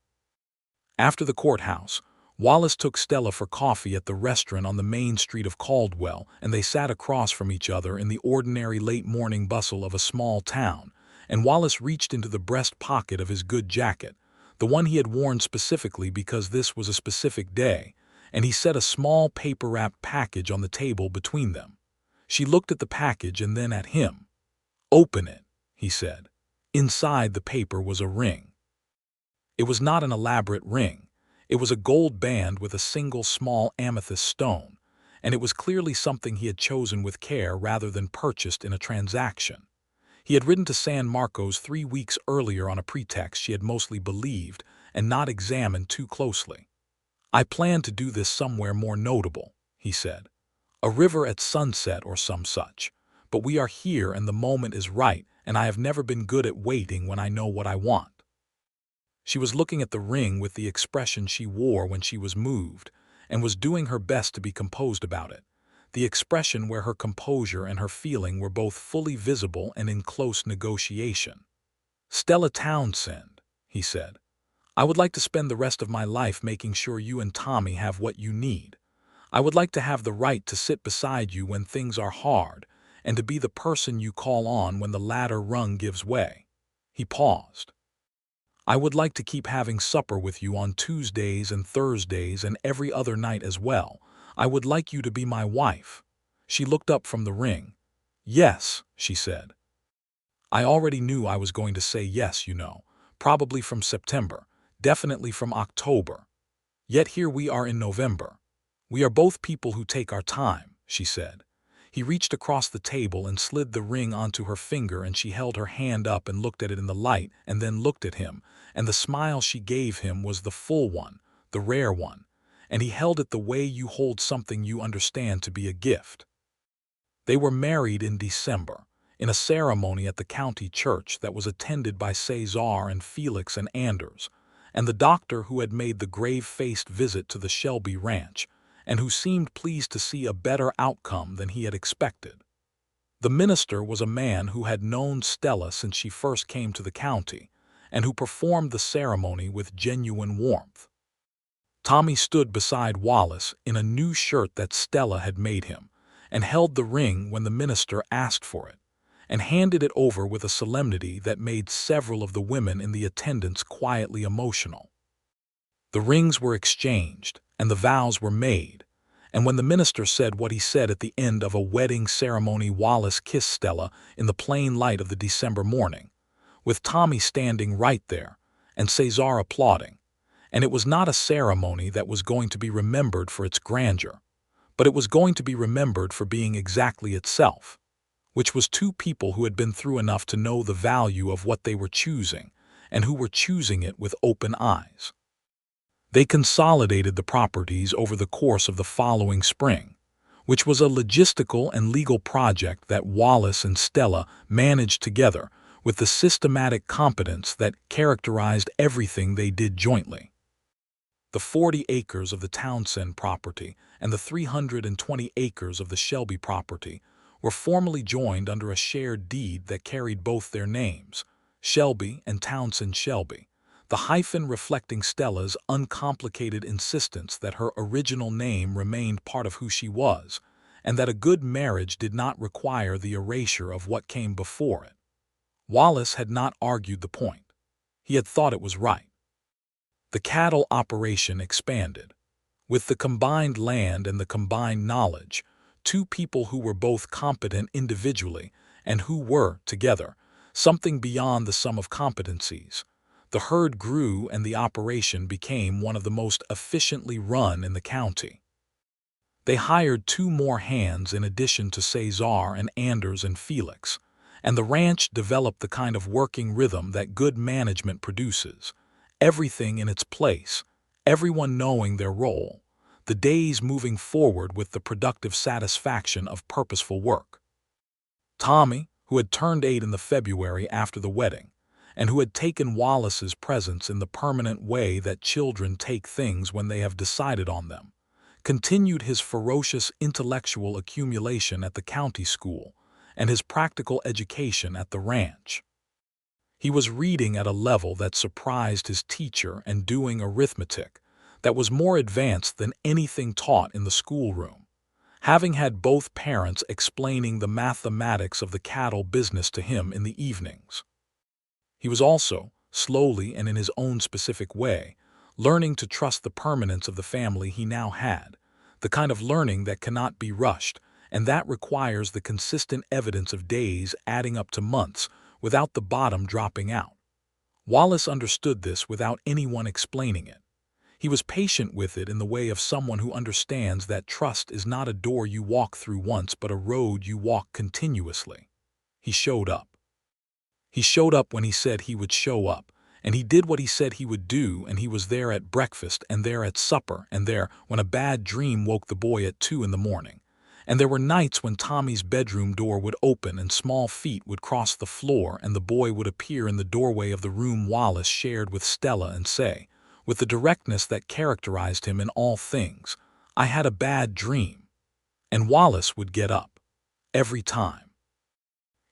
After the courthouse, Wallace took Stella for coffee at the restaurant on the main street of Caldwell, and they sat across from each other in the ordinary late-morning bustle of a small town, and Wallace reached into the breast pocket of his good jacket, the one he had worn specifically because this was a specific day, and he set a small paper-wrapped package on the table between them. She looked at the package and then at him. "Open it," he said. Inside the paper was a ring. It was not an elaborate ring. It was a gold band with a single small amethyst stone, and it was clearly something he had chosen with care rather than purchased in a transaction. He had ridden to San Marcos 3 weeks earlier on a pretext she had mostly believed and not examined too closely. "I plan to do this somewhere more notable," he said. "A river at sunset or some such. But we are here and the moment is right, and I have never been good at waiting when I know what I want." She was looking at the ring with the expression she wore when she was moved, and was doing her best to be composed about it, the expression where her composure and her feeling were both fully visible and in close negotiation. "Stella Townsend," he said, "I would like to spend the rest of my life making sure you and Tommy have what you need. I would like to have the right to sit beside you when things are hard, and to be the person you call on when the ladder rung gives way." He paused. "I would like to keep having supper with you on Tuesdays and Thursdays and every other night as well. I would like you to be my wife." She looked up from the ring. "Yes," she said. "I already knew I was going to say yes, you know. Probably from September, definitely from October. Yet here we are in November. We are both people who take our time," she said. He reached across the table and slid the ring onto her finger, and she held her hand up and looked at it in the light and then looked at him, and the smile she gave him was the full one, the rare one, and he held it the way you hold something you understand to be a gift. They were married in December, in a ceremony at the county church that was attended by Cesar and Felix and Anders, and the doctor who had made the grave-faced visit to the Shelby ranch, and who seemed pleased to see a better outcome than he had expected. The minister was a man who had known Stella since she first came to the county, and who performed the ceremony with genuine warmth. Tommy stood beside Wallace in a new shirt that Stella had made him, and held the ring when the minister asked for it, and handed it over with a solemnity that made several of the women in the attendance quietly emotional. The rings were exchanged, and the vows were made, and when the minister said what he said at the end of a wedding ceremony, Wallace kissed Stella in the plain light of the December morning, with Tommy standing right there, and Cesar applauding, and it was not a ceremony that was going to be remembered for its grandeur, but it was going to be remembered for being exactly itself, which was two people who had been through enough to know the value of what they were choosing, and who were choosing it with open eyes. They consolidated the properties over the course of the following spring, which was a logistical and legal project that Wallace and Stella managed together with the systematic competence that characterized everything they did jointly. The 40 acres of the Townsend property and the 320 acres of the Shelby property were formally joined under a shared deed that carried both their names, Shelby and Townsend Shelby, the hyphen reflecting Stella's uncomplicated insistence that her original name remained part of who she was, and that a good marriage did not require the erasure of what came before it. Wallace had not argued the point. He had thought it was right. The cattle operation expanded. With the combined land and the combined knowledge, two people who were both competent individually and who were, together, something beyond the sum of competencies. The herd grew and the operation became one of the most efficiently run in the county. They hired 2 more hands in addition to Cesar and Anders and Felix, and the ranch developed the kind of working rhythm that good management produces. Everything in its place, everyone knowing their role, the days moving forward with the productive satisfaction of purposeful work. Tommy, who had turned 8 in the February after the wedding, and who had taken Wallace's presence in the permanent way that children take things when they have decided on them, continued his ferocious intellectual accumulation at the county school and his practical education at the ranch. He was reading at a level that surprised his teacher and doing arithmetic that was more advanced than anything taught in the schoolroom, having had both parents explaining the mathematics of the cattle business to him in the evenings. He was also, slowly and in his own specific way, learning to trust the permanence of the family he now had, the kind of learning that cannot be rushed, and that requires the consistent evidence of days adding up to months without the bottom dropping out. Wallace understood this without anyone explaining it. He was patient with it in the way of someone who understands that trust is not a door you walk through once but a road you walk continuously. He showed up. He showed up when he said he would show up, and he did what he said he would do, and he was there at breakfast and there at supper and there when a bad dream woke the boy at 2 in the morning. And there were nights when Tommy's bedroom door would open and small feet would cross the floor and the boy would appear in the doorway of the room Wallace shared with Stella and say, with the directness that characterized him in all things, "I had a bad dream." And Wallace would get up. Every time.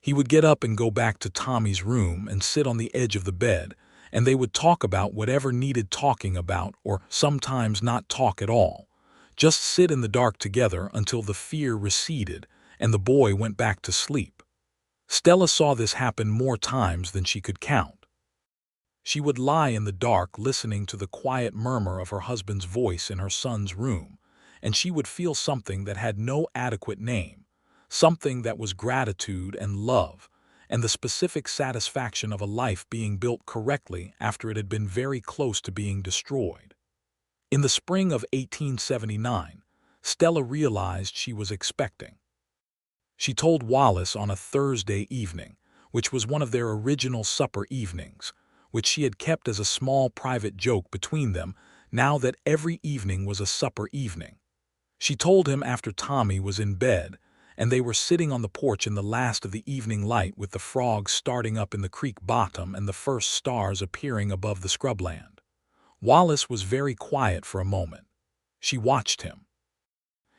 He would get up and go back to Tommy's room and sit on the edge of the bed, and they would talk about whatever needed talking about or sometimes not talk at all. Just sit in the dark together until the fear receded and the boy went back to sleep. Stella saw this happen more times than she could count. She would lie in the dark listening to the quiet murmur of her husband's voice in her son's room, and she would feel something that had no adequate name, something that was gratitude and love, and the specific satisfaction of a life being built correctly after it had been very close to being destroyed. In the spring of 1879, Stella realized she was expecting. She told Wallace on a Thursday evening, which was one of their original supper evenings, which she had kept as a small private joke between them now that every evening was a supper evening. She told him after Tommy was in bed, and they were sitting on the porch in the last of the evening light with the frogs starting up in the creek bottom and the first stars appearing above the scrubland. Wallace was very quiet for a moment. She watched him.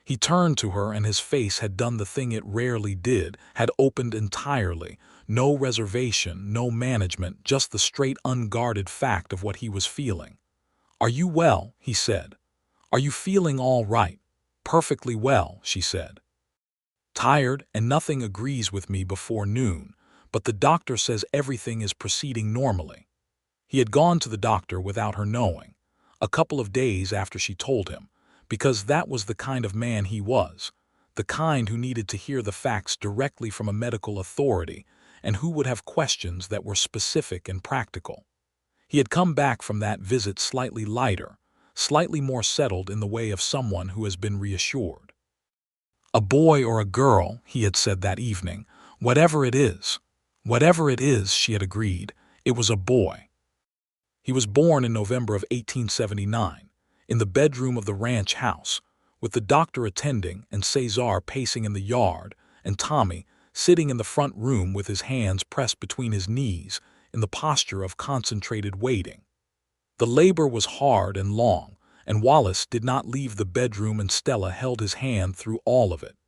He turned to her and his face had done the thing it rarely did, had opened entirely, no reservation, no management, just the straight unguarded fact of what he was feeling. "Are you well?" he said. "Are you feeling all right?" "Perfectly well," she said. "Tired, and nothing agrees with me before noon, but the doctor says everything is proceeding normally." He had gone to the doctor without her knowing, a couple of days after she told him, because that was the kind of man he was, the kind who needed to hear the facts directly from a medical authority and who would have questions that were specific and practical. He had come back from that visit slightly lighter, slightly more settled in the way of someone who has been reassured. "A boy or a girl," he had said that evening. "Whatever it is." "Whatever it is," she had agreed. "It was a boy." He was born in November of 1879, in the bedroom of the ranch house, with the doctor attending and Cesar pacing in the yard, and Tommy sitting in the front room with his hands pressed between his knees in the posture of concentrated waiting. The labor was hard and long, and Wallace did not leave the bedroom, and Stella held his hand through all of it,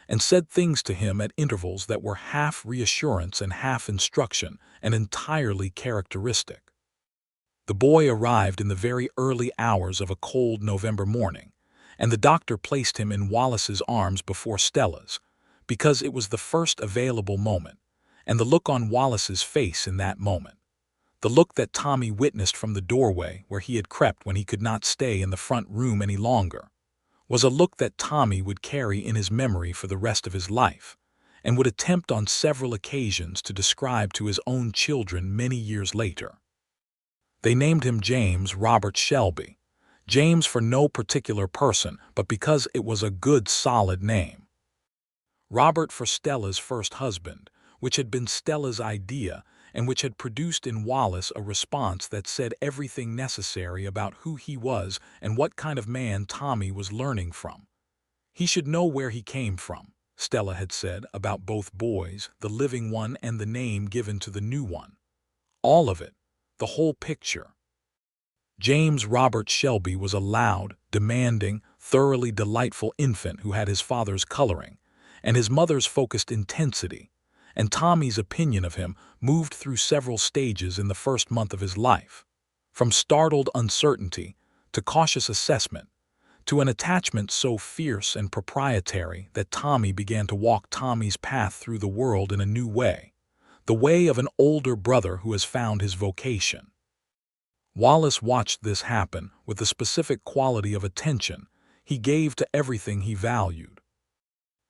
and said things to him at intervals that were half reassurance and half instruction and entirely characteristic. The boy arrived in the very early hours of a cold November morning, and the doctor placed him in Wallace's arms before Stella's, because it was the first available moment, and the look on Wallace's face in that moment, the look that Tommy witnessed from the doorway where he had crept when he could not stay in the front room any longer, was a look that Tommy would carry in his memory for the rest of his life, and would attempt on several occasions to describe to his own children many years later. They named him James Robert Shelby. James for no particular person, but because it was a good, solid name. Robert for Stella's first husband, which had been Stella's idea and which had produced in Wallace a response that said everything necessary about who he was and what kind of man Tommy was learning from. He should know where he came from, Stella had said about both boys, the living one and the name given to the new one. All of it, the whole picture. James Robert Shelby was a loud, demanding, thoroughly delightful infant who had his father's coloring and his mother's focused intensity, and Tommy's opinion of him moved through several stages in the first month of his life, from startled uncertainty to cautious assessment, to an attachment so fierce and proprietary that Tommy began to walk Tommy's path through the world in a new way, the way of an older brother who has found his vocation. Wallace watched this happen with the specific quality of attention he gave to everything he valued.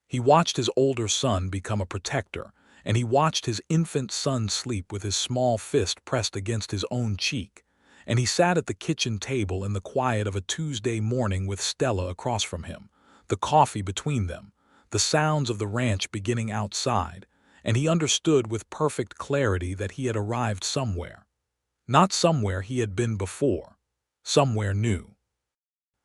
He watched his older son become a protector, and he watched his infant son sleep with his small fist pressed against his own cheek, and he sat at the kitchen table in the quiet of a Tuesday morning with Stella across from him, the coffee between them, the sounds of the ranch beginning outside, and he understood with perfect clarity that he had arrived somewhere. Not somewhere he had been before, somewhere new.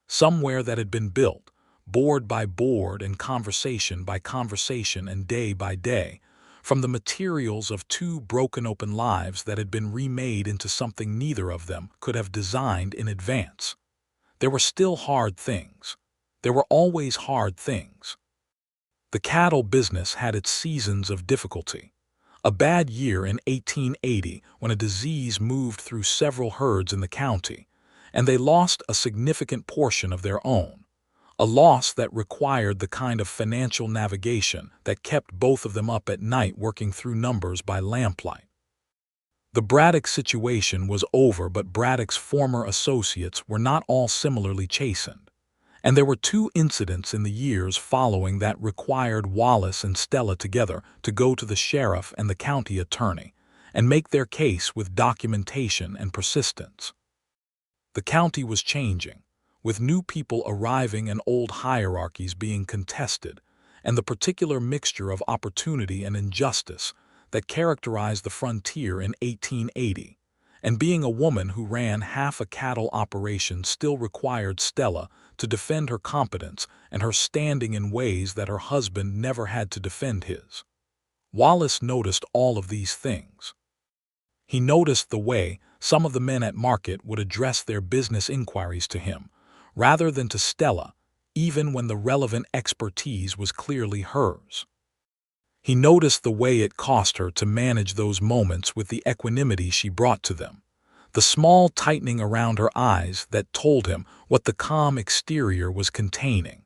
Somewhere that had been built, board by board and conversation by conversation and day by day, from the materials of two broken open lives that had been remade into something neither of them could have designed in advance. There were still hard things. There were always hard things. The cattle business had its seasons of difficulty. A bad year in 1880 when a disease moved through several herds in the county, and they lost a significant portion of their own, a loss that required the kind of financial navigation that kept both of them up at night working through numbers by lamplight. The Braddock situation was over, but Braddock's former associates were not all similarly chastened. And there were two incidents in the years following that required Wallace and Stella together to go to the sheriff and the county attorney and make their case with documentation and persistence. The county was changing, with new people arriving and old hierarchies being contested, and the particular mixture of opportunity and injustice that characterized the frontier in 1880. And being a woman who ran half a cattle operation still required Stella to defend her competence and her standing in ways that her husband never had to defend his. Wallace noticed all of these things. He noticed the way some of the men at market would address their business inquiries to him, rather than to Stella, even when the relevant expertise was clearly hers. He noticed the way it cost her to manage those moments with the equanimity she brought to them, the small tightening around her eyes that told him what the calm exterior was containing.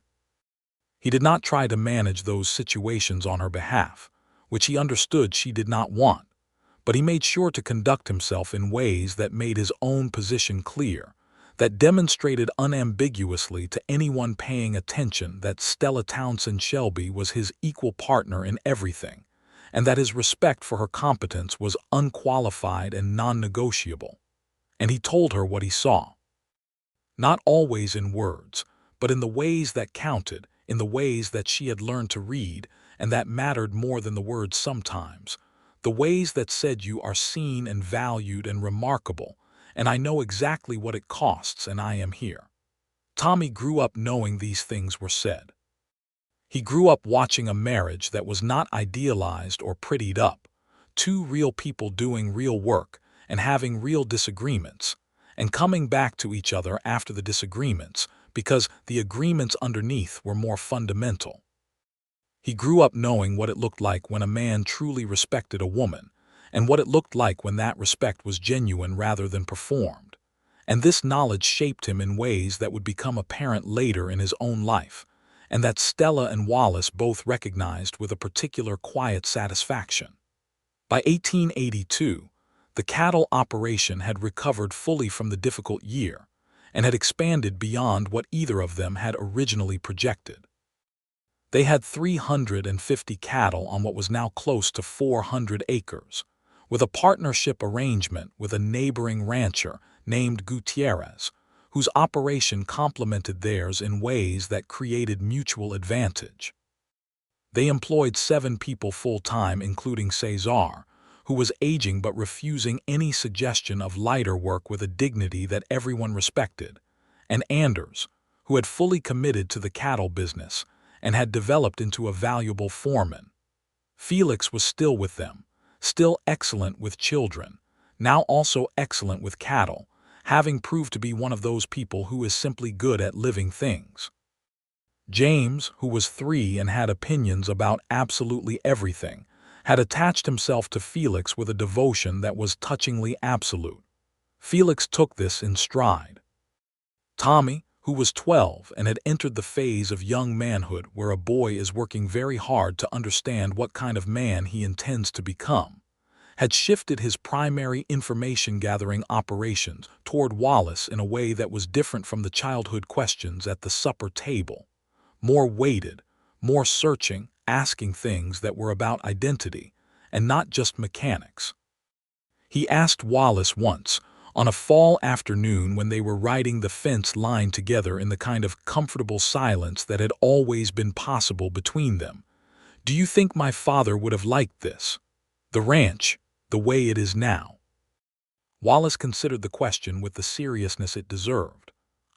He did not try to manage those situations on her behalf, which he understood she did not want, but he made sure to conduct himself in ways that made his own position clear, that demonstrated unambiguously to anyone paying attention that Stella Townsend Shelby was his equal partner in everything, and that his respect for her competence was unqualified and non-negotiable. And he told her what he saw. Not always in words, but in the ways that counted, in the ways that she had learned to read, and that mattered more than the words sometimes, the ways that said you are seen and valued and remarkable, and I know exactly what it costs, and I am here. Tommy grew up knowing these things were said. He grew up watching a marriage that was not idealized or prettied up, two real people doing real work and having real disagreements, and coming back to each other after the disagreements because the agreements underneath were more fundamental. He grew up knowing what it looked like when a man truly respected a woman, and what it looked like when that respect was genuine rather than performed. And this knowledge shaped him in ways that would become apparent later in his own life, and that Stella and Wallace both recognized with a particular quiet satisfaction. By 1882, the cattle operation had recovered fully from the difficult year, and had expanded beyond what either of them had originally projected. They had 350 cattle on what was now close to 400 acres, with a partnership arrangement with a neighboring rancher named Gutierrez, whose operation complemented theirs in ways that created mutual advantage. They employed 7 people full-time, including Cesar, who was aging but refusing any suggestion of lighter work with a dignity that everyone respected, and Anders, who had fully committed to the cattle business and had developed into a valuable foreman. Felix was still with them, still excellent with children, now also excellent with cattle, having proved to be one of those people who is simply good at living things. James, who was 3 and had opinions about absolutely everything, had attached himself to Felix with a devotion that was touchingly absolute. Felix took this in stride. Tommy, who was 12 and had entered the phase of young manhood where a boy is working very hard to understand what kind of man he intends to become, had shifted his primary information-gathering operations toward Wallace in a way that was different from the childhood questions at the supper table. More weighted, more searching, asking things that were about identity, and not just mechanics. He asked Wallace once, on a fall afternoon when they were riding the fence line together in the kind of comfortable silence that had always been possible between them, "Do you think my father would have liked this? The ranch, the way it is now?" Wallace considered the question with the seriousness it deserved.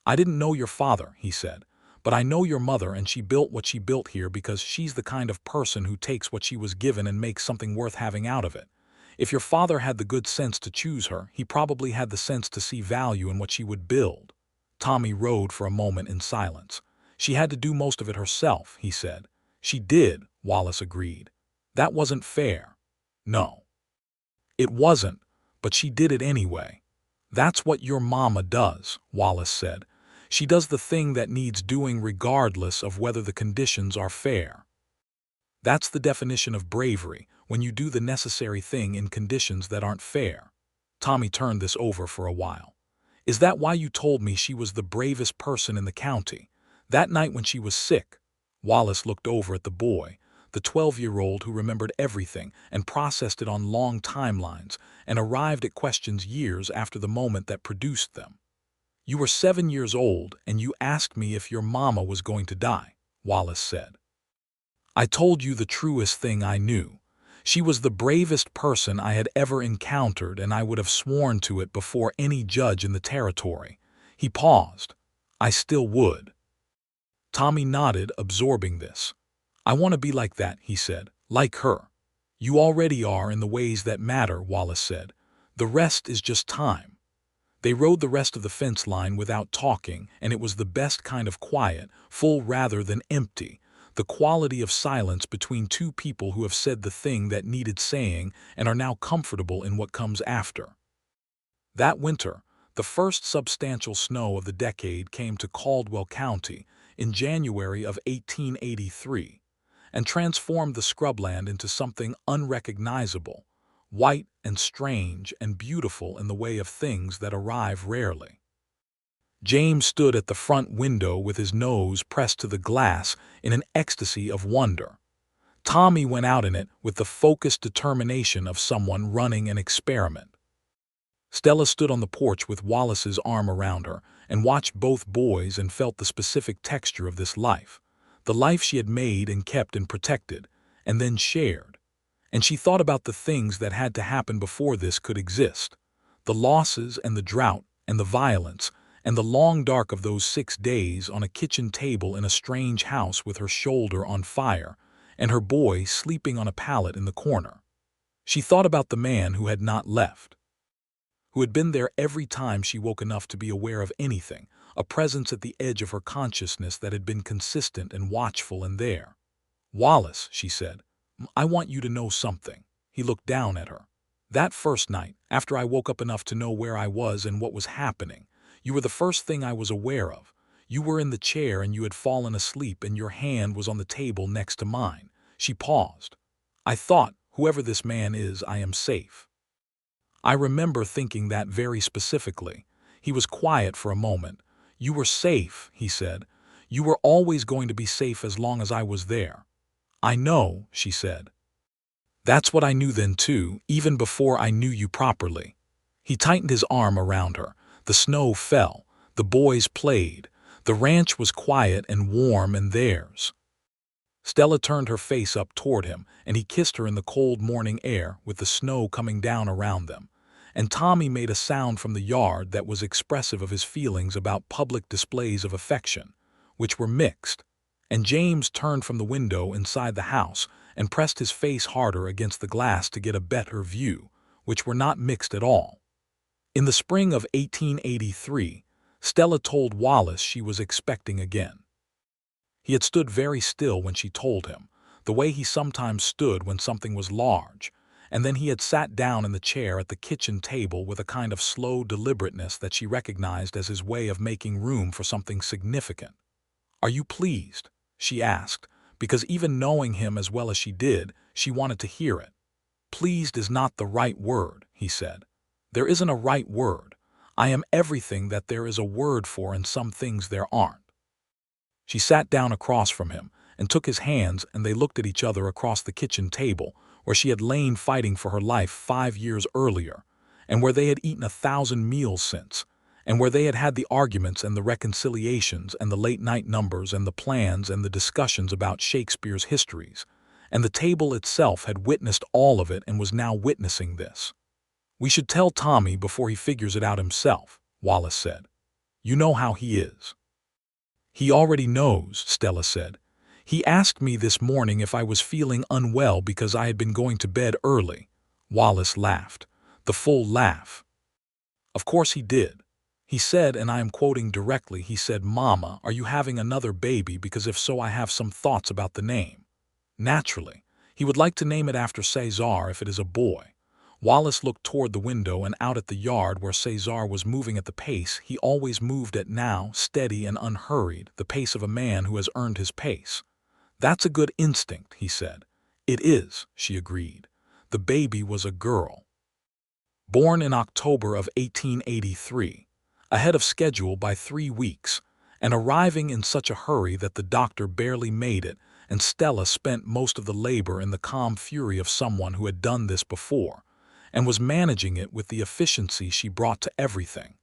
"I didn't know your father," he said, "but I know your mother, and she built what she built here because she's the kind of person who takes what she was given and makes something worth having out of it. If your father had the good sense to choose her, he probably had the sense to see value in what she would build." Tommy rode for a moment in silence. "She had to do most of it herself," he said. "She did," Wallace agreed. "That wasn't fair." "No. It wasn't, but she did it anyway." "That's what your mama does," Wallace said. "She does the thing that needs doing regardless of whether the conditions are fair. That's the definition of bravery, when you do the necessary thing in conditions that aren't fair." Tommy turned this over for a while. "Is that why you told me she was the bravest person in the county? That night when she was sick?" Wallace looked over at the boy, the 12-year-old who remembered everything and processed it on long timelines and arrived at questions years after the moment that produced them. "You were 7 years old and you asked me if your mama was going to die," Wallace said. "I told you the truest thing I knew. She was the bravest person I had ever encountered, and I would have sworn to it before any judge in the territory." He paused. "I still would." Tommy nodded, absorbing this. "I want to be like that," he said. "Like her." "You already are in the ways that matter," Wallace said. "The rest is just time." They rode the rest of the fence line without talking, and it was the best kind of quiet, full rather than empty, the quality of silence between two people who have said the thing that needed saying and are now comfortable in what comes after. That winter, the first substantial snow of the decade came to Caldwell County in January of 1883 and transformed the scrubland into something unrecognizable, white and strange and beautiful in the way of things that arrive rarely. James stood at the front window with his nose pressed to the glass in an ecstasy of wonder. Tommy went out in it with the focused determination of someone running an experiment. Stella stood on the porch with Wallace's arm around her and watched both boys and felt the specific texture of this life, the life she had made and kept and protected, and then shared. And she thought about the things that had to happen before this could exist, the losses and the drought and the violence, and the long dark of those 6 days on a kitchen table in a strange house with her shoulder on fire and her boy sleeping on a pallet in the corner. She thought about the man who had not left, who had been there every time she woke enough to be aware of anything, a presence at the edge of her consciousness that had been consistent and watchful and there. "Wallace," she said, "I want you to know something." He looked down at her. "That first night, after I woke up enough to know where I was and what was happening, you were the first thing I was aware of. You were in the chair and you had fallen asleep and your hand was on the table next to mine." She paused. "I thought, whoever this man is, I am safe." I remember thinking that very specifically. He was quiet for a moment. "You were safe," he said. You were always going to be safe as long as I was there. I know, she said. That's what I knew then too, even before I knew you properly. He tightened his arm around her. The snow fell. The boys played. The ranch was quiet and warm and theirs. Stella turned her face up toward him, and he kissed her in the cold morning air with the snow coming down around them. And Tommy made a sound from the yard that was expressive of his feelings about public displays of affection, which were mixed. And James turned from the window inside the house and pressed his face harder against the glass to get a better view, which were not mixed at all. In the spring of 1883, Stella told Wallace she was expecting again. He had stood very still when she told him, the way he sometimes stood when something was large, and then he had sat down in the chair at the kitchen table with a kind of slow deliberateness that she recognized as his way of making room for something significant. "Are you pleased?" she asked, because even knowing him as well as she did, she wanted to hear it. "Pleased is not the right word," he said. "There isn't a right word. I am everything that there is a word for, and some things there aren't." She sat down across from him and took his hands, and they looked at each other across the kitchen table, where she had lain fighting for her life 5 years earlier, and where they had eaten 1,000 meals since, and where they had had the arguments and the reconciliations and the late-night numbers and the plans and the discussions about Shakespeare's histories, and the table itself had witnessed all of it and was now witnessing this. "We should tell Tommy before he figures it out himself," Wallace said. "You know how he is." "He already knows," Stella said. "He asked me this morning if I was feeling unwell because I had been going to bed early." Wallace laughed, the full laugh. "Of course he did. He said, and I am quoting directly, he said, 'Mama, are you having another baby? Because if so, I have some thoughts about the name.' Naturally, he would like to name it after Cesar if it is a boy." Wallace looked toward the window and out at the yard where Cesar was moving at the pace he always moved at now, steady and unhurried, the pace of a man who has earned his pace. "That's a good instinct," he said. "It is," she agreed. The baby was a girl. Born in October of 1883, ahead of schedule by 3 weeks, and arriving in such a hurry that the doctor barely made it, and Stella spent most of the labor in the calm fury of someone who had done this before, and was managing it with the efficiency she brought to everything.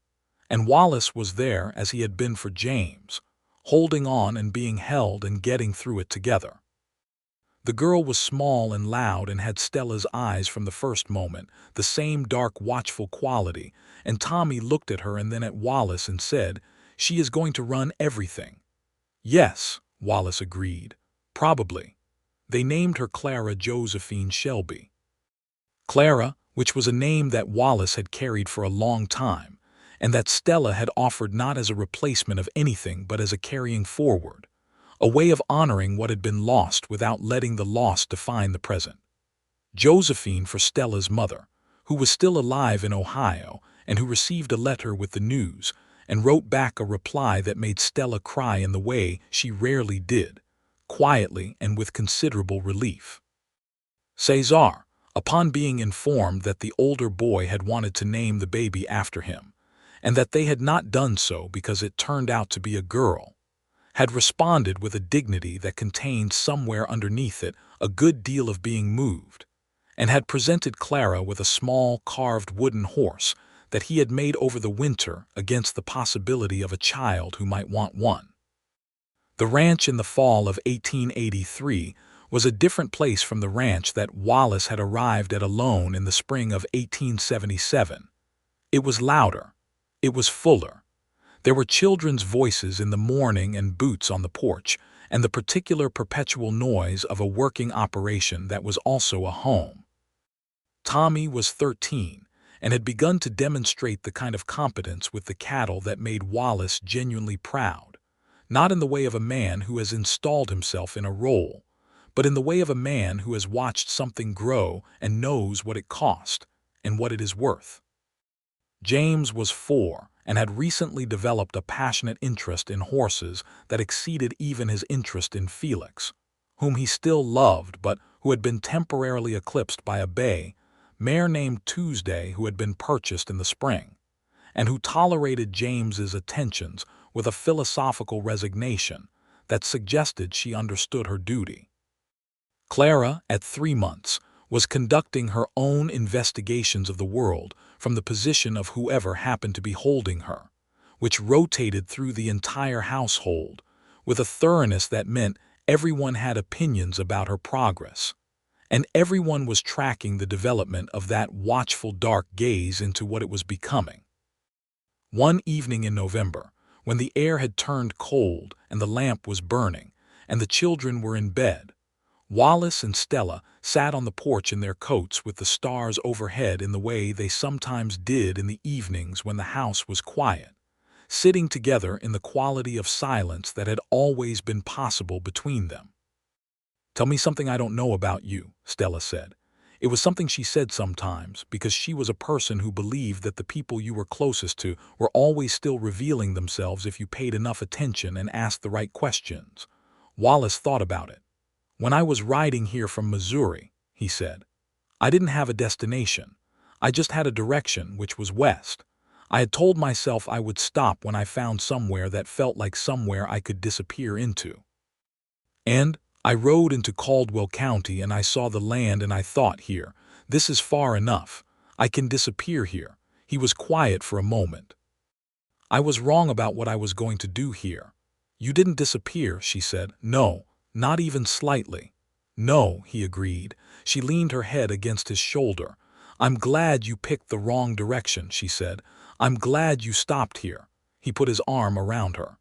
And Wallace was there as he had been for James, holding on and being held and getting through it together. The girl was small and loud and had Stella's eyes from the first moment, the same dark, watchful quality, and Tommy looked at her and then at Wallace and said, "She is going to run everything." "Yes," Wallace agreed, "probably." They named her Clara Josephine Shelby. Clara, which was a name that Wallace had carried for a long time, and that Stella had offered not as a replacement of anything but as a carrying forward, a way of honoring what had been lost without letting the loss define the present. Josephine for Stella's mother, who was still alive in Ohio and who received a letter with the news and wrote back a reply that made Stella cry in the way she rarely did, quietly and with considerable relief. Cesar, upon being informed that the older boy had wanted to name the baby after him, and that they had not done so because it turned out to be a girl, had responded with a dignity that contained somewhere underneath it a good deal of being moved, and had presented Clara with a small carved wooden horse that he had made over the winter against the possibility of a child who might want one. The ranch in the fall of 1883 was a different place from the ranch that Wallace had arrived at alone in the spring of 1877. It was louder. It was fuller. There were children's voices in the morning and boots on the porch, and the particular perpetual noise of a working operation that was also a home. Tommy was 13 and had begun to demonstrate the kind of competence with the cattle that made Wallace genuinely proud, not in the way of a man who has installed himself in a role, but in the way of a man who has watched something grow and knows what it cost and what it is worth. James was 4 and had recently developed a passionate interest in horses that exceeded even his interest in Felix, whom he still loved but who had been temporarily eclipsed by a bay mare named Tuesday who had been purchased in the spring, and who tolerated James's attentions with a philosophical resignation, that suggested she understood her duty. Clara, at 3 months, was conducting her own investigations of the world from the position of whoever happened to be holding her, which rotated through the entire household, with a thoroughness that meant everyone had opinions about her progress, and everyone was tracking the development of that watchful dark gaze into what it was becoming. One evening in November, when the air had turned cold and the lamp was burning, and the children were in bed, Wallace and Stella sat on the porch in their coats with the stars overhead in the way they sometimes did in the evenings when the house was quiet, sitting together in the quality of silence that had always been possible between them. "Tell me something I don't know about you," Stella said. It was something she said sometimes because she was a person who believed that the people you were closest to were always still revealing themselves if you paid enough attention and asked the right questions. Wallace thought about it. "When I was riding here from Missouri," he said, "I didn't have a destination. I just had a direction, which was west. I had told myself I would stop when I found somewhere that felt like somewhere I could disappear into. And I rode into Caldwell County and I saw the land and I thought, here, this is far enough. I can disappear here." He was quiet for a moment. "I was wrong about what I was going to do here." "You didn't disappear," she said. "No, not even slightly." "No," he agreed. She leaned her head against his shoulder. "I'm glad you picked the wrong direction," she said. "I'm glad you stopped here." He put his arm around her.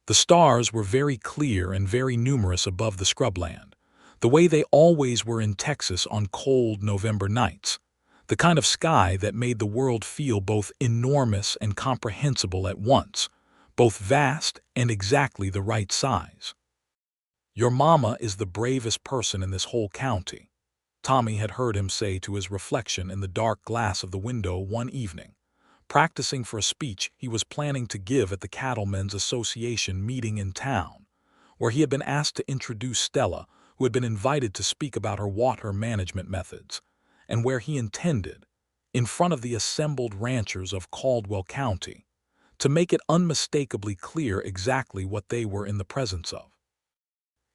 The stars were very clear and very numerous above the scrubland, the way they always were in Texas on cold November nights, the kind of sky that made the world feel both enormous and comprehensible at once, both vast and exactly the right size. "Your mama is the bravest person in this whole county," Tommy had heard him say to his reflection in the dark glass of the window one evening, practicing for a speech he was planning to give at the Cattlemen's Association meeting in town, where he had been asked to introduce Stella, who had been invited to speak about her water management methods, and where he intended, in front of the assembled ranchers of Caldwell County, to make it unmistakably clear exactly what they were in the presence of.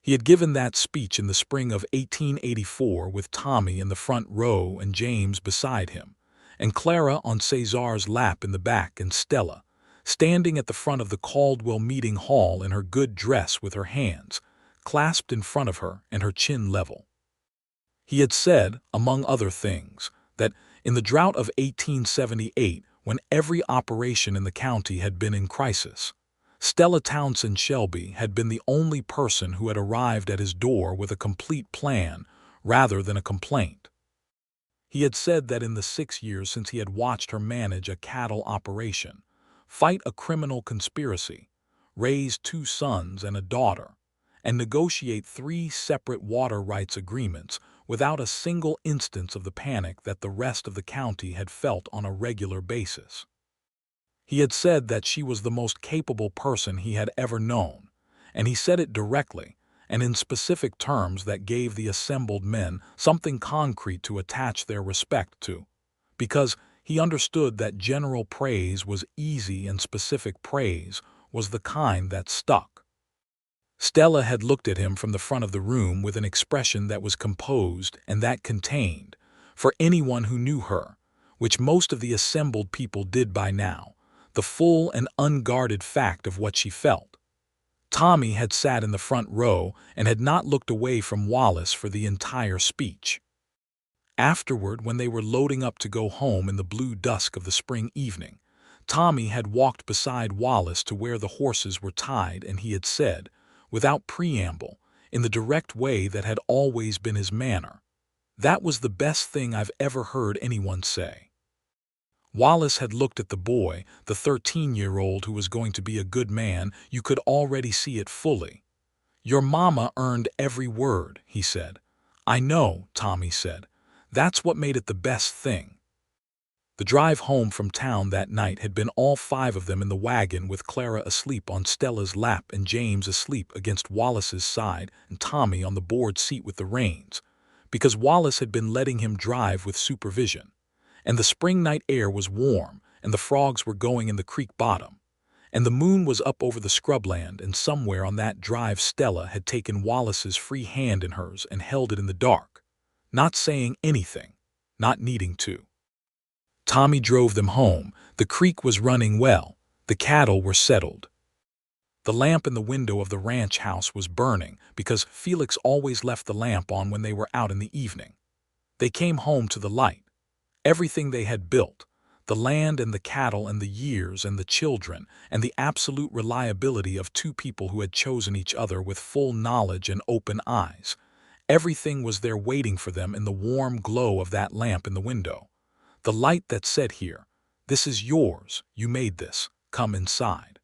He had given that speech in the spring of 1884 with Tommy in the front row and James beside him, and Clara on Cesar's lap in the back, and Stella standing at the front of the Caldwell meeting hall in her good dress with her hands clasped in front of her and her chin level. He had said, among other things, that in the drought of 1878, when every operation in the county had been in crisis, Stella Townsend Shelby had been the only person who had arrived at his door with a complete plan rather than a complaint. He had said that in the 6 years since he had watched her manage a cattle operation, fight a criminal conspiracy, raise 2 sons and a daughter, and negotiate 3 separate water rights agreements without a single instance of the panic that the rest of the county had felt on a regular basis. He had said that she was the most capable person he had ever known, and he said it directly and in specific terms that gave the assembled men something concrete to attach their respect to, because he understood that general praise was easy and specific praise was the kind that stuck. Stella had looked at him from the front of the room with an expression that was composed and that contained, for anyone who knew her, which most of the assembled people did by now, the full and unguarded fact of what she felt. Tommy had sat in the front row and had not looked away from Wallace for the entire speech. Afterward, when they were loading up to go home in the blue dusk of the spring evening, Tommy had walked beside Wallace to where the horses were tied, and he had said, without preamble, in the direct way that had always been his manner, "That was the best thing I've ever heard anyone say." Wallace had looked at the boy, the 13-year-old who was going to be a good man. You could already see it fully. "Your mama earned every word," he said. "I know," Tommy said. "That's what made it the best thing." The drive home from town that night had been all 5 of them in the wagon, with Clara asleep on Stella's lap and James asleep against Wallace's side and Tommy on the board seat with the reins, because Wallace had been letting him drive with supervision. And the spring night air was warm, and the frogs were going in the creek bottom, And the moon was up over the scrubland, and somewhere on that drive Stella had taken Wallace's free hand in hers and held it in the dark, not saying anything, not needing to. Tommy drove them home. The creek was running well. The cattle were settled. The lamp in the window of the ranch house was burning because Felix always left the lamp on when they were out in the evening. They came home to the light. Everything they had built, the land and the cattle and the years and the children and the absolute reliability of two people who had chosen each other with full knowledge and open eyes, everything was there waiting for them in the warm glow of that lamp in the window. The light that said here, "This is yours, you made this, come inside."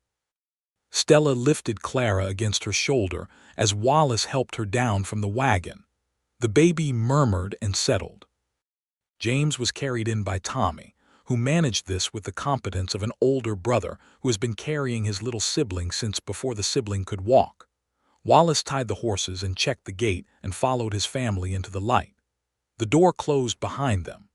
Stella lifted Clara against her shoulder as Wallace helped her down from the wagon. The baby murmured and settled. James was carried in by Tommy, who managed this with the competence of an older brother who has been carrying his little sibling since before the sibling could walk. Wallace tied the horses and checked the gate and followed his family into the light. The door closed behind them.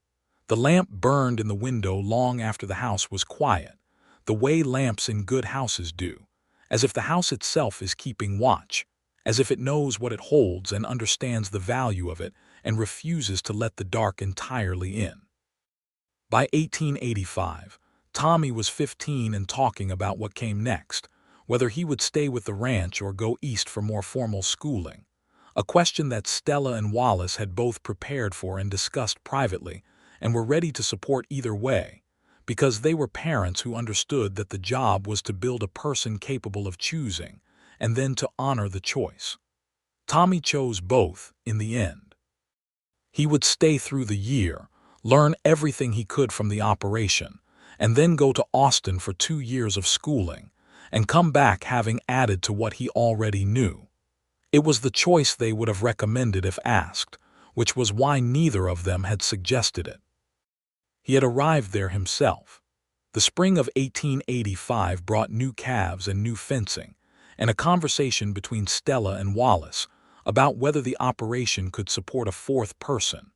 The lamp burned in the window long after the house was quiet, the way lamps in good houses do, as if the house itself is keeping watch, as if it knows what it holds and understands the value of it and refuses to let the dark entirely in. By 1885, Tommy was 15 and talking about what came next, whether he would stay with the ranch or go east for more formal schooling, a question that Stella and Wallace had both prepared for and discussed privately, and were ready to support either way, because they were parents who understood that the job was to build a person capable of choosing, and then to honor the choice. Tommy chose both in the end. He would stay through the year, learn everything he could from the operation, and then go to Austin for 2 years of schooling, and come back having added to what he already knew. It was the choice they would have recommended if asked, which was why neither of them had suggested it. He had arrived there himself. The spring of 1885 brought new calves and new fencing, and a conversation between Stella and Wallace about whether the operation could support a fourth person,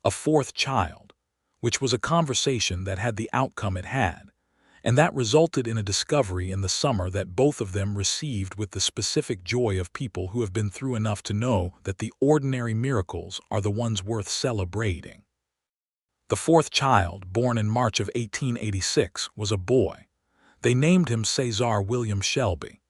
a fourth child, which was a conversation that had the outcome it had, and that resulted in a discovery in the summer that both of them received with the specific joy of people who have been through enough to know that the ordinary miracles are the ones worth celebrating. The fourth child, born in March of 1886, was a boy. They named him Cesar William Shelby.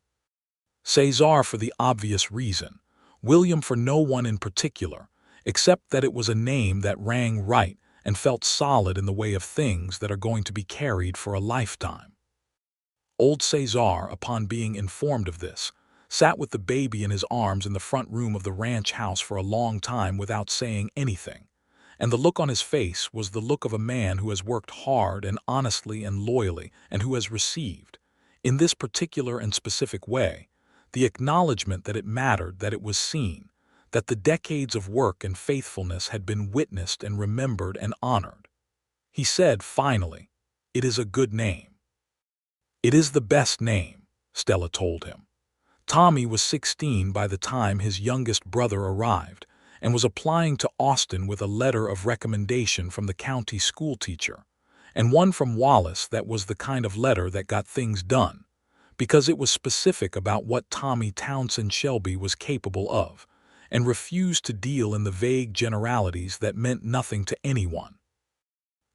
Cesar for the obvious reason, William for no one in particular, except that it was a name that rang right and felt solid in the way of things that are going to be carried for a lifetime. Old Cesar, upon being informed of this, sat with the baby in his arms in the front room of the ranch house for a long time without saying anything, and the look on his face was the look of a man who has worked hard and honestly and loyally and who has received, in this particular and specific way, the acknowledgement that it mattered, that it was seen, that the decades of work and faithfulness had been witnessed and remembered and honored. He said, finally, "It is a good name." "It is the best name," Stella told him. Tommy was 16 by the time his youngest brother arrived, and was applying to Austin with a letter of recommendation from the county school teacher, and one from Wallace that was the kind of letter that got things done, because it was specific about what Tommy Townsend Shelby was capable of, and refused to deal in the vague generalities that meant nothing to anyone.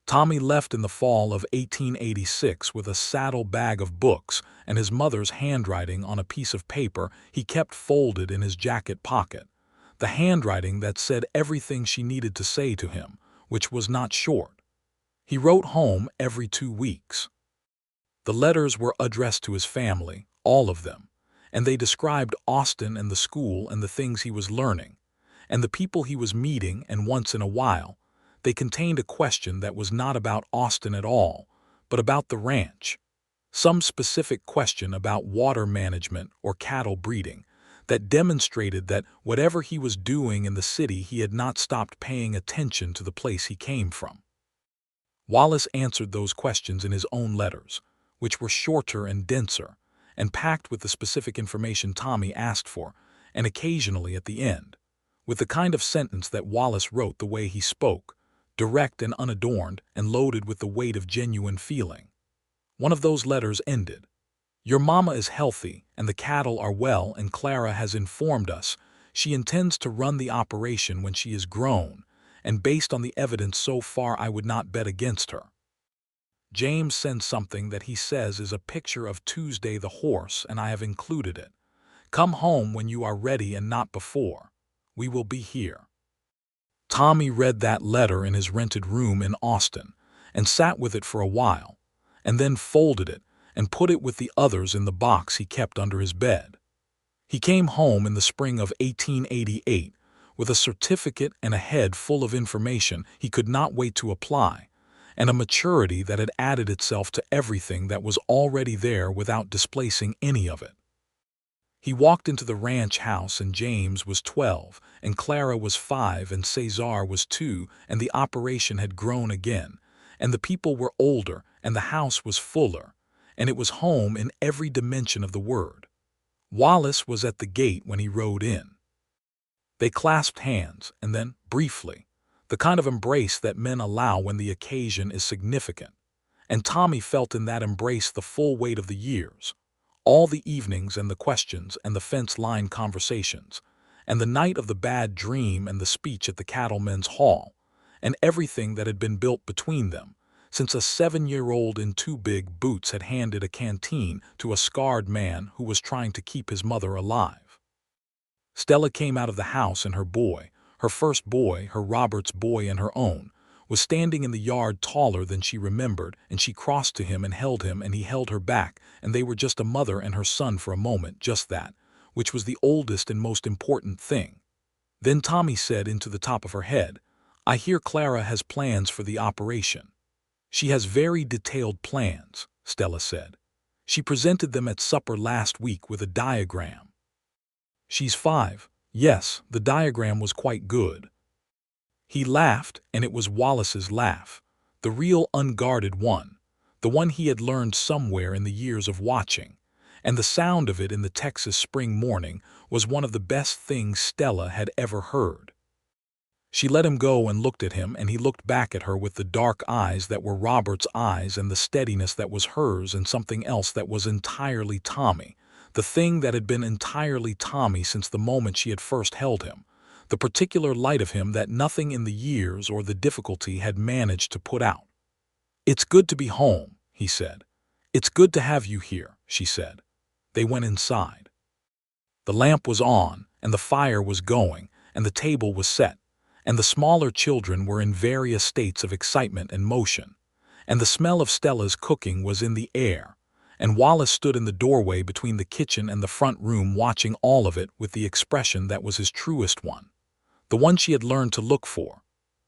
Tommy left in the fall of 1886 with a saddle bag of books and his mother's handwriting on a piece of paper he kept folded in his jacket pocket, the handwriting that said everything she needed to say to him, which was not short. He wrote home every 2 weeks. The letters were addressed to his family, all of them, and they described Austin and the school and the things he was learning, and the people he was meeting, and once in a while, they contained a question that was not about Austin at all, but about the ranch, some specific question about water management or cattle breeding, that demonstrated that whatever he was doing in the city he had not stopped paying attention to the place he came from. Wallace answered those questions in his own letters, which were shorter and denser, and packed with the specific information Tommy asked for, and occasionally at the end, with the kind of sentence that Wallace wrote the way he spoke, direct and unadorned and loaded with the weight of genuine feeling. One of those letters ended, Your mama is healthy, and the cattle are well, and Clara has informed us she intends to run the operation when she is grown, and based on the evidence so far I would not bet against her. James sends something that he says is a picture of Tuesday the horse, and I have included it. Come home when you are ready and not before. We will be here. Tommy read that letter in his rented room in Austin and sat with it for a while, and then folded it and put it with the others in the box he kept under his bed. He came home in the spring of 1888 with a certificate and a head full of information he could not wait to apply, and a maturity that had added itself to everything that was already there without displacing any of it. He walked into the ranch house, and James was 12, and Clara was 5, and Cesar was 2, and the operation had grown again, and the people were older, and the house was fuller, and it was home in every dimension of the word. Wallace was at the gate when he rode in. They clasped hands, and then, briefly, the kind of embrace that men allow when the occasion is significant, and Tommy felt in that embrace the full weight of the years, all the evenings and the questions and the fence-line conversations, and the night of the bad dream and the speech at the Cattleman's hall, and everything that had been built between them, since a 7-year-old in 2 big boots had handed a canteen to a scarred man who was trying to keep his mother alive. Stella came out of the house, and her boy, her first boy, her Robert's boy and her own, was standing in the yard taller than she remembered, and she crossed to him and held him, and he held her back, and they were just a mother and her son for a moment, just that, which was the oldest and most important thing. Then Tommy said into the top of her head, "I hear Clara has plans for the operation." "She has very detailed plans," Stella said. "She presented them at supper last week with a diagram." "She's 5. Yes, the diagram was quite good." He laughed, and it was Wallace's laugh, the real unguarded one, the one he had learned somewhere in the years of watching, and the sound of it in the Texas spring morning was one of the best things Stella had ever heard. She let him go and looked at him, and he looked back at her with the dark eyes that were Robert's eyes and the steadiness that was hers, and something else that was entirely Tommy, the thing that had been entirely Tommy since the moment she had first held him, the particular light of him that nothing in the years or the difficulty had managed to put out. "It's good to be home," he said. "It's good to have you here," she said. They went inside. The lamp was on, and the fire was going, and the table was set, and the smaller children were in various states of excitement and motion, and the smell of Stella's cooking was in the air, and Wallace stood in the doorway between the kitchen and the front room watching all of it with the expression that was his truest one, the one she had learned to look for,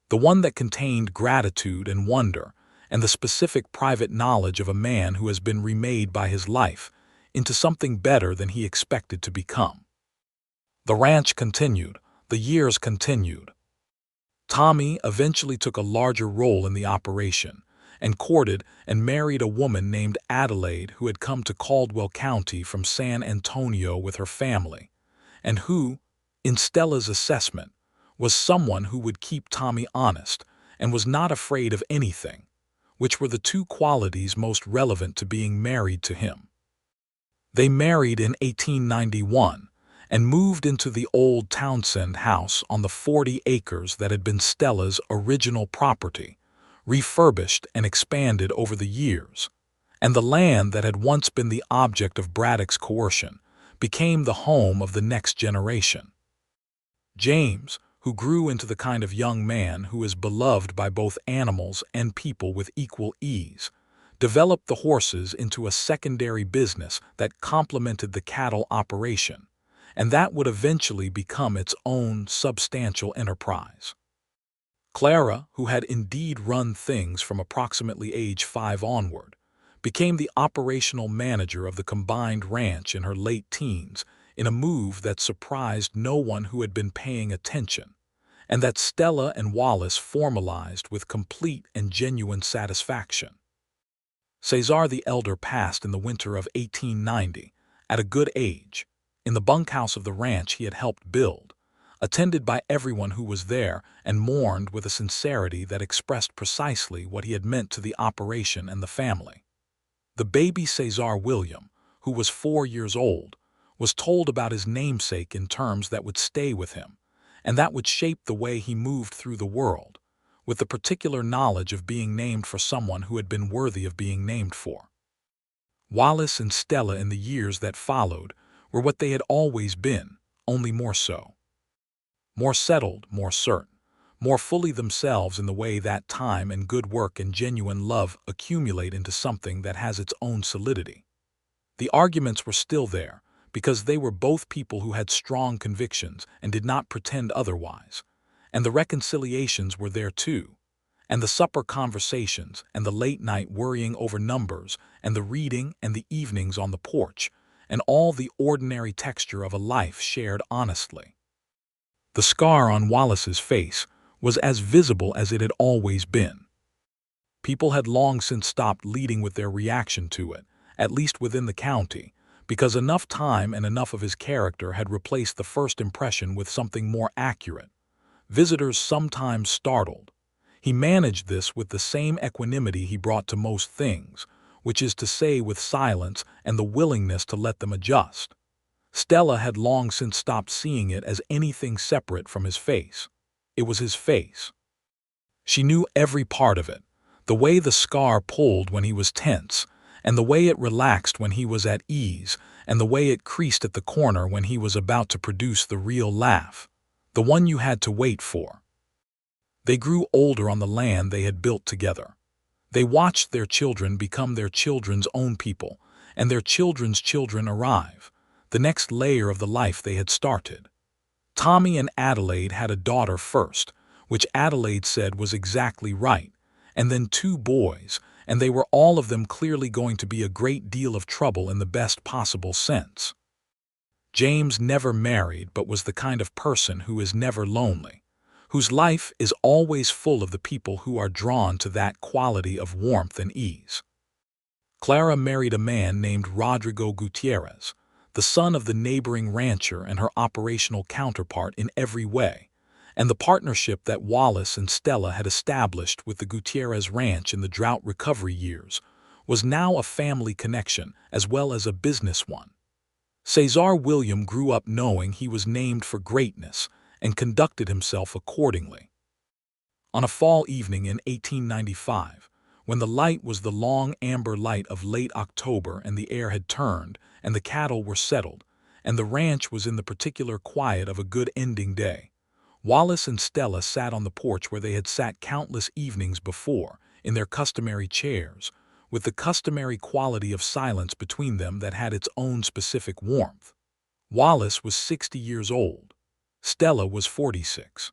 the one that contained gratitude and wonder and the specific private knowledge of a man who has been remade by his life into something better than he expected to become. The ranch continued. The years continued. Tommy eventually took a larger role in the operation and courted and married a woman named Adelaide who had come to Caldwell County from San Antonio with her family, and who, in Stella's assessment, was someone who would keep Tommy honest and was not afraid of anything, which were the 2 qualities most relevant to being married to him. They married in 1891 and moved into the old Townsend house on the 40 acres that had been Stella's original property, refurbished and expanded over the years, and the land that had once been the object of Braddock's coercion became the home of the next generation. James, who grew into the kind of young man who is beloved by both animals and people with equal ease, developed the horses into a secondary business that complemented the cattle operation, and that would eventually become its own substantial enterprise. Clara, who had indeed run things from approximately age 5 onward, became the operational manager of the combined ranch in her late teens in a move that surprised no one who had been paying attention, and that Stella and Wallace formalized with complete and genuine satisfaction. Cesar the elder passed in the winter of 1890, at a good age, in the bunkhouse of the ranch he had helped build, attended by everyone who was there, and mourned with a sincerity that expressed precisely what he had meant to the operation and the family. The baby Cesar William, who was 4 years old, was told about his namesake in terms that would stay with him, and that would shape the way he moved through the world, with the particular knowledge of being named for someone who had been worthy of being named for. Wallace and Stella in the years that followed were what they had always been, only more so. More settled, more certain, more fully themselves in the way that time and good work and genuine love accumulate into something that has its own solidity. The arguments were still there, because they were both people who had strong convictions and did not pretend otherwise. And the reconciliations were there too, and the supper conversations, and the late-night worrying over numbers, and the reading and the evenings on the porch, and all the ordinary texture of a life shared honestly. The scar on Wallace's face was as visible as it had always been. People had long since stopped leading with their reaction to it, at least within the county, because enough time and enough of his character had replaced the first impression with something more accurate. Visitors sometimes startled. He managed this with the same equanimity he brought to most things, which is to say with silence and the willingness to let them adjust. Stella had long since stopped seeing it as anything separate from his face. It was his face. She knew every part of it, the way the scar pulled when he was tense, and the way it relaxed when he was at ease, and the way it creased at the corner when he was about to produce the real laugh, the one you had to wait for. They grew older on the land they had built together. They watched their children become their children's own people, and their children's children arrive, the next layer of the life they had started. Tommy and Adelaide had a daughter first, which Adelaide said was exactly right, and then 2 boys, and they were all of them clearly going to be a great deal of trouble in the best possible sense. James never married but was the kind of person who is never lonely, whose life is always full of the people who are drawn to that quality of warmth and ease. Clara married a man named Rodrigo Gutierrez, the son of the neighboring rancher and her operational counterpart in every way, and the partnership that Wallace and Stella had established with the Gutierrez Ranch in the drought recovery years was now a family connection as well as a business one. Cesar William grew up knowing he was named for greatness and conducted himself accordingly. On a fall evening in 1895, when the light was the long amber light of late October and the air had turned and the cattle were settled and the ranch was in the particular quiet of a good ending day, Wallace and Stella sat on the porch where they had sat countless evenings before, in their customary chairs, with the customary quality of silence between them that had its own specific warmth. Wallace was 60 years old. Stella was 46.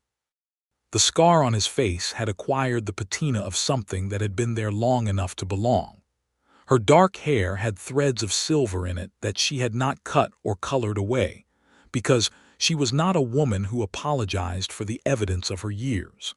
The scar on his face had acquired the patina of something that had been there long enough to belong. Her dark hair had threads of silver in it that she had not cut or colored away, because she was not a woman who apologized for the evidence of her years.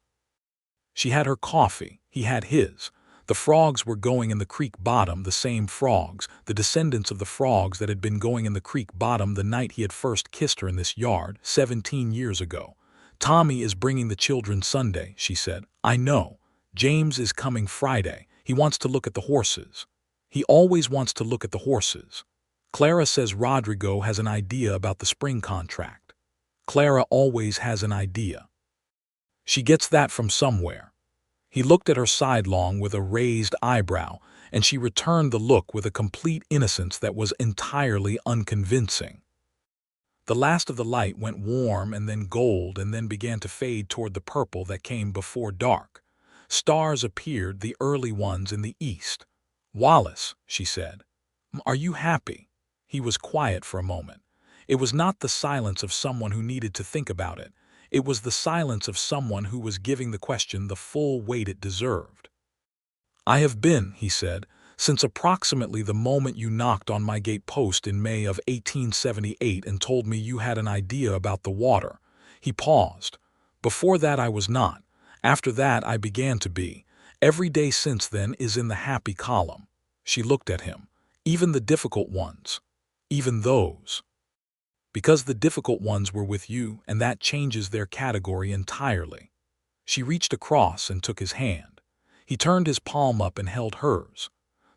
She had her coffee, he had his. The frogs were going in the creek bottom, the same frogs, the descendants of the frogs that had been going in the creek bottom the night he had first kissed her in this yard 17 years ago. Tommy is bringing the children Sunday, she said. I know. James is coming Friday. He wants to look at the horses. He always wants to look at the horses. Clara says Rodrigo has an idea about the spring contract. Clara always has an idea. She gets that from somewhere. He looked at her sidelong with a raised eyebrow, and she returned the look with a complete innocence that was entirely unconvincing. The last of the light went warm and then gold and then began to fade toward the purple that came before dark. Stars appeared, the early ones in the east. Wallace, she said, are you happy? He was quiet for a moment. It was not the silence of someone who needed to think about it. It was the silence of someone who was giving the question the full weight it deserved. I have been, he said, since approximately the moment you knocked on my gate post in May of 1878 and told me you had an idea about the water. He paused. Before that I was not. After that I began to be. Every day since then is in the happy column. She looked at him. Even the difficult ones. Even those. Because the difficult ones were with you, and that changes their category entirely. She reached across and took his hand. He turned his palm up and held hers.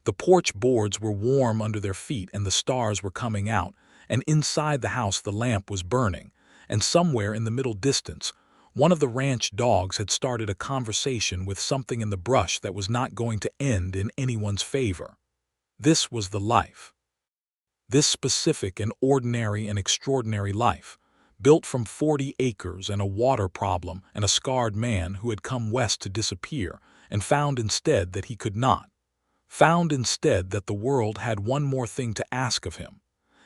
The porch boards were warm under their feet and the stars were coming out, and inside the house the lamp was burning, and somewhere in the middle distance, one of the ranch dogs had started a conversation with something in the brush that was not going to end in anyone's favor. This was the life. This specific and ordinary and extraordinary life, built from 40 acres and a water problem and a scarred man who had come west to disappear and found instead that he could not. Found instead that the world had one more thing to ask of him,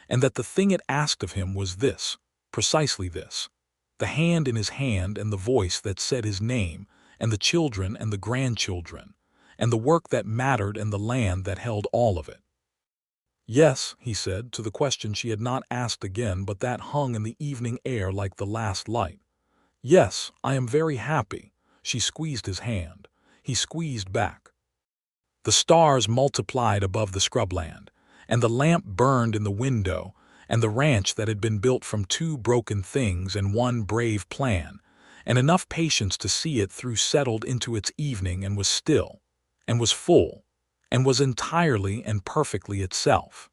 and that the thing it asked of him was this, precisely this: the hand in his hand and the voice that said his name, and the children and the grandchildren, and the work that mattered and the land that held all of it. Yes, he said, to the question she had not asked again but that hung in the evening air like the last light. Yes, I am very happy. She squeezed his hand. He squeezed back. The stars multiplied above the scrubland, and the lamp burned in the window, and the ranch that had been built from 2 broken things and 1 brave plan, and enough patience to see it through settled into its evening and was still, and was full, and was entirely and perfectly itself.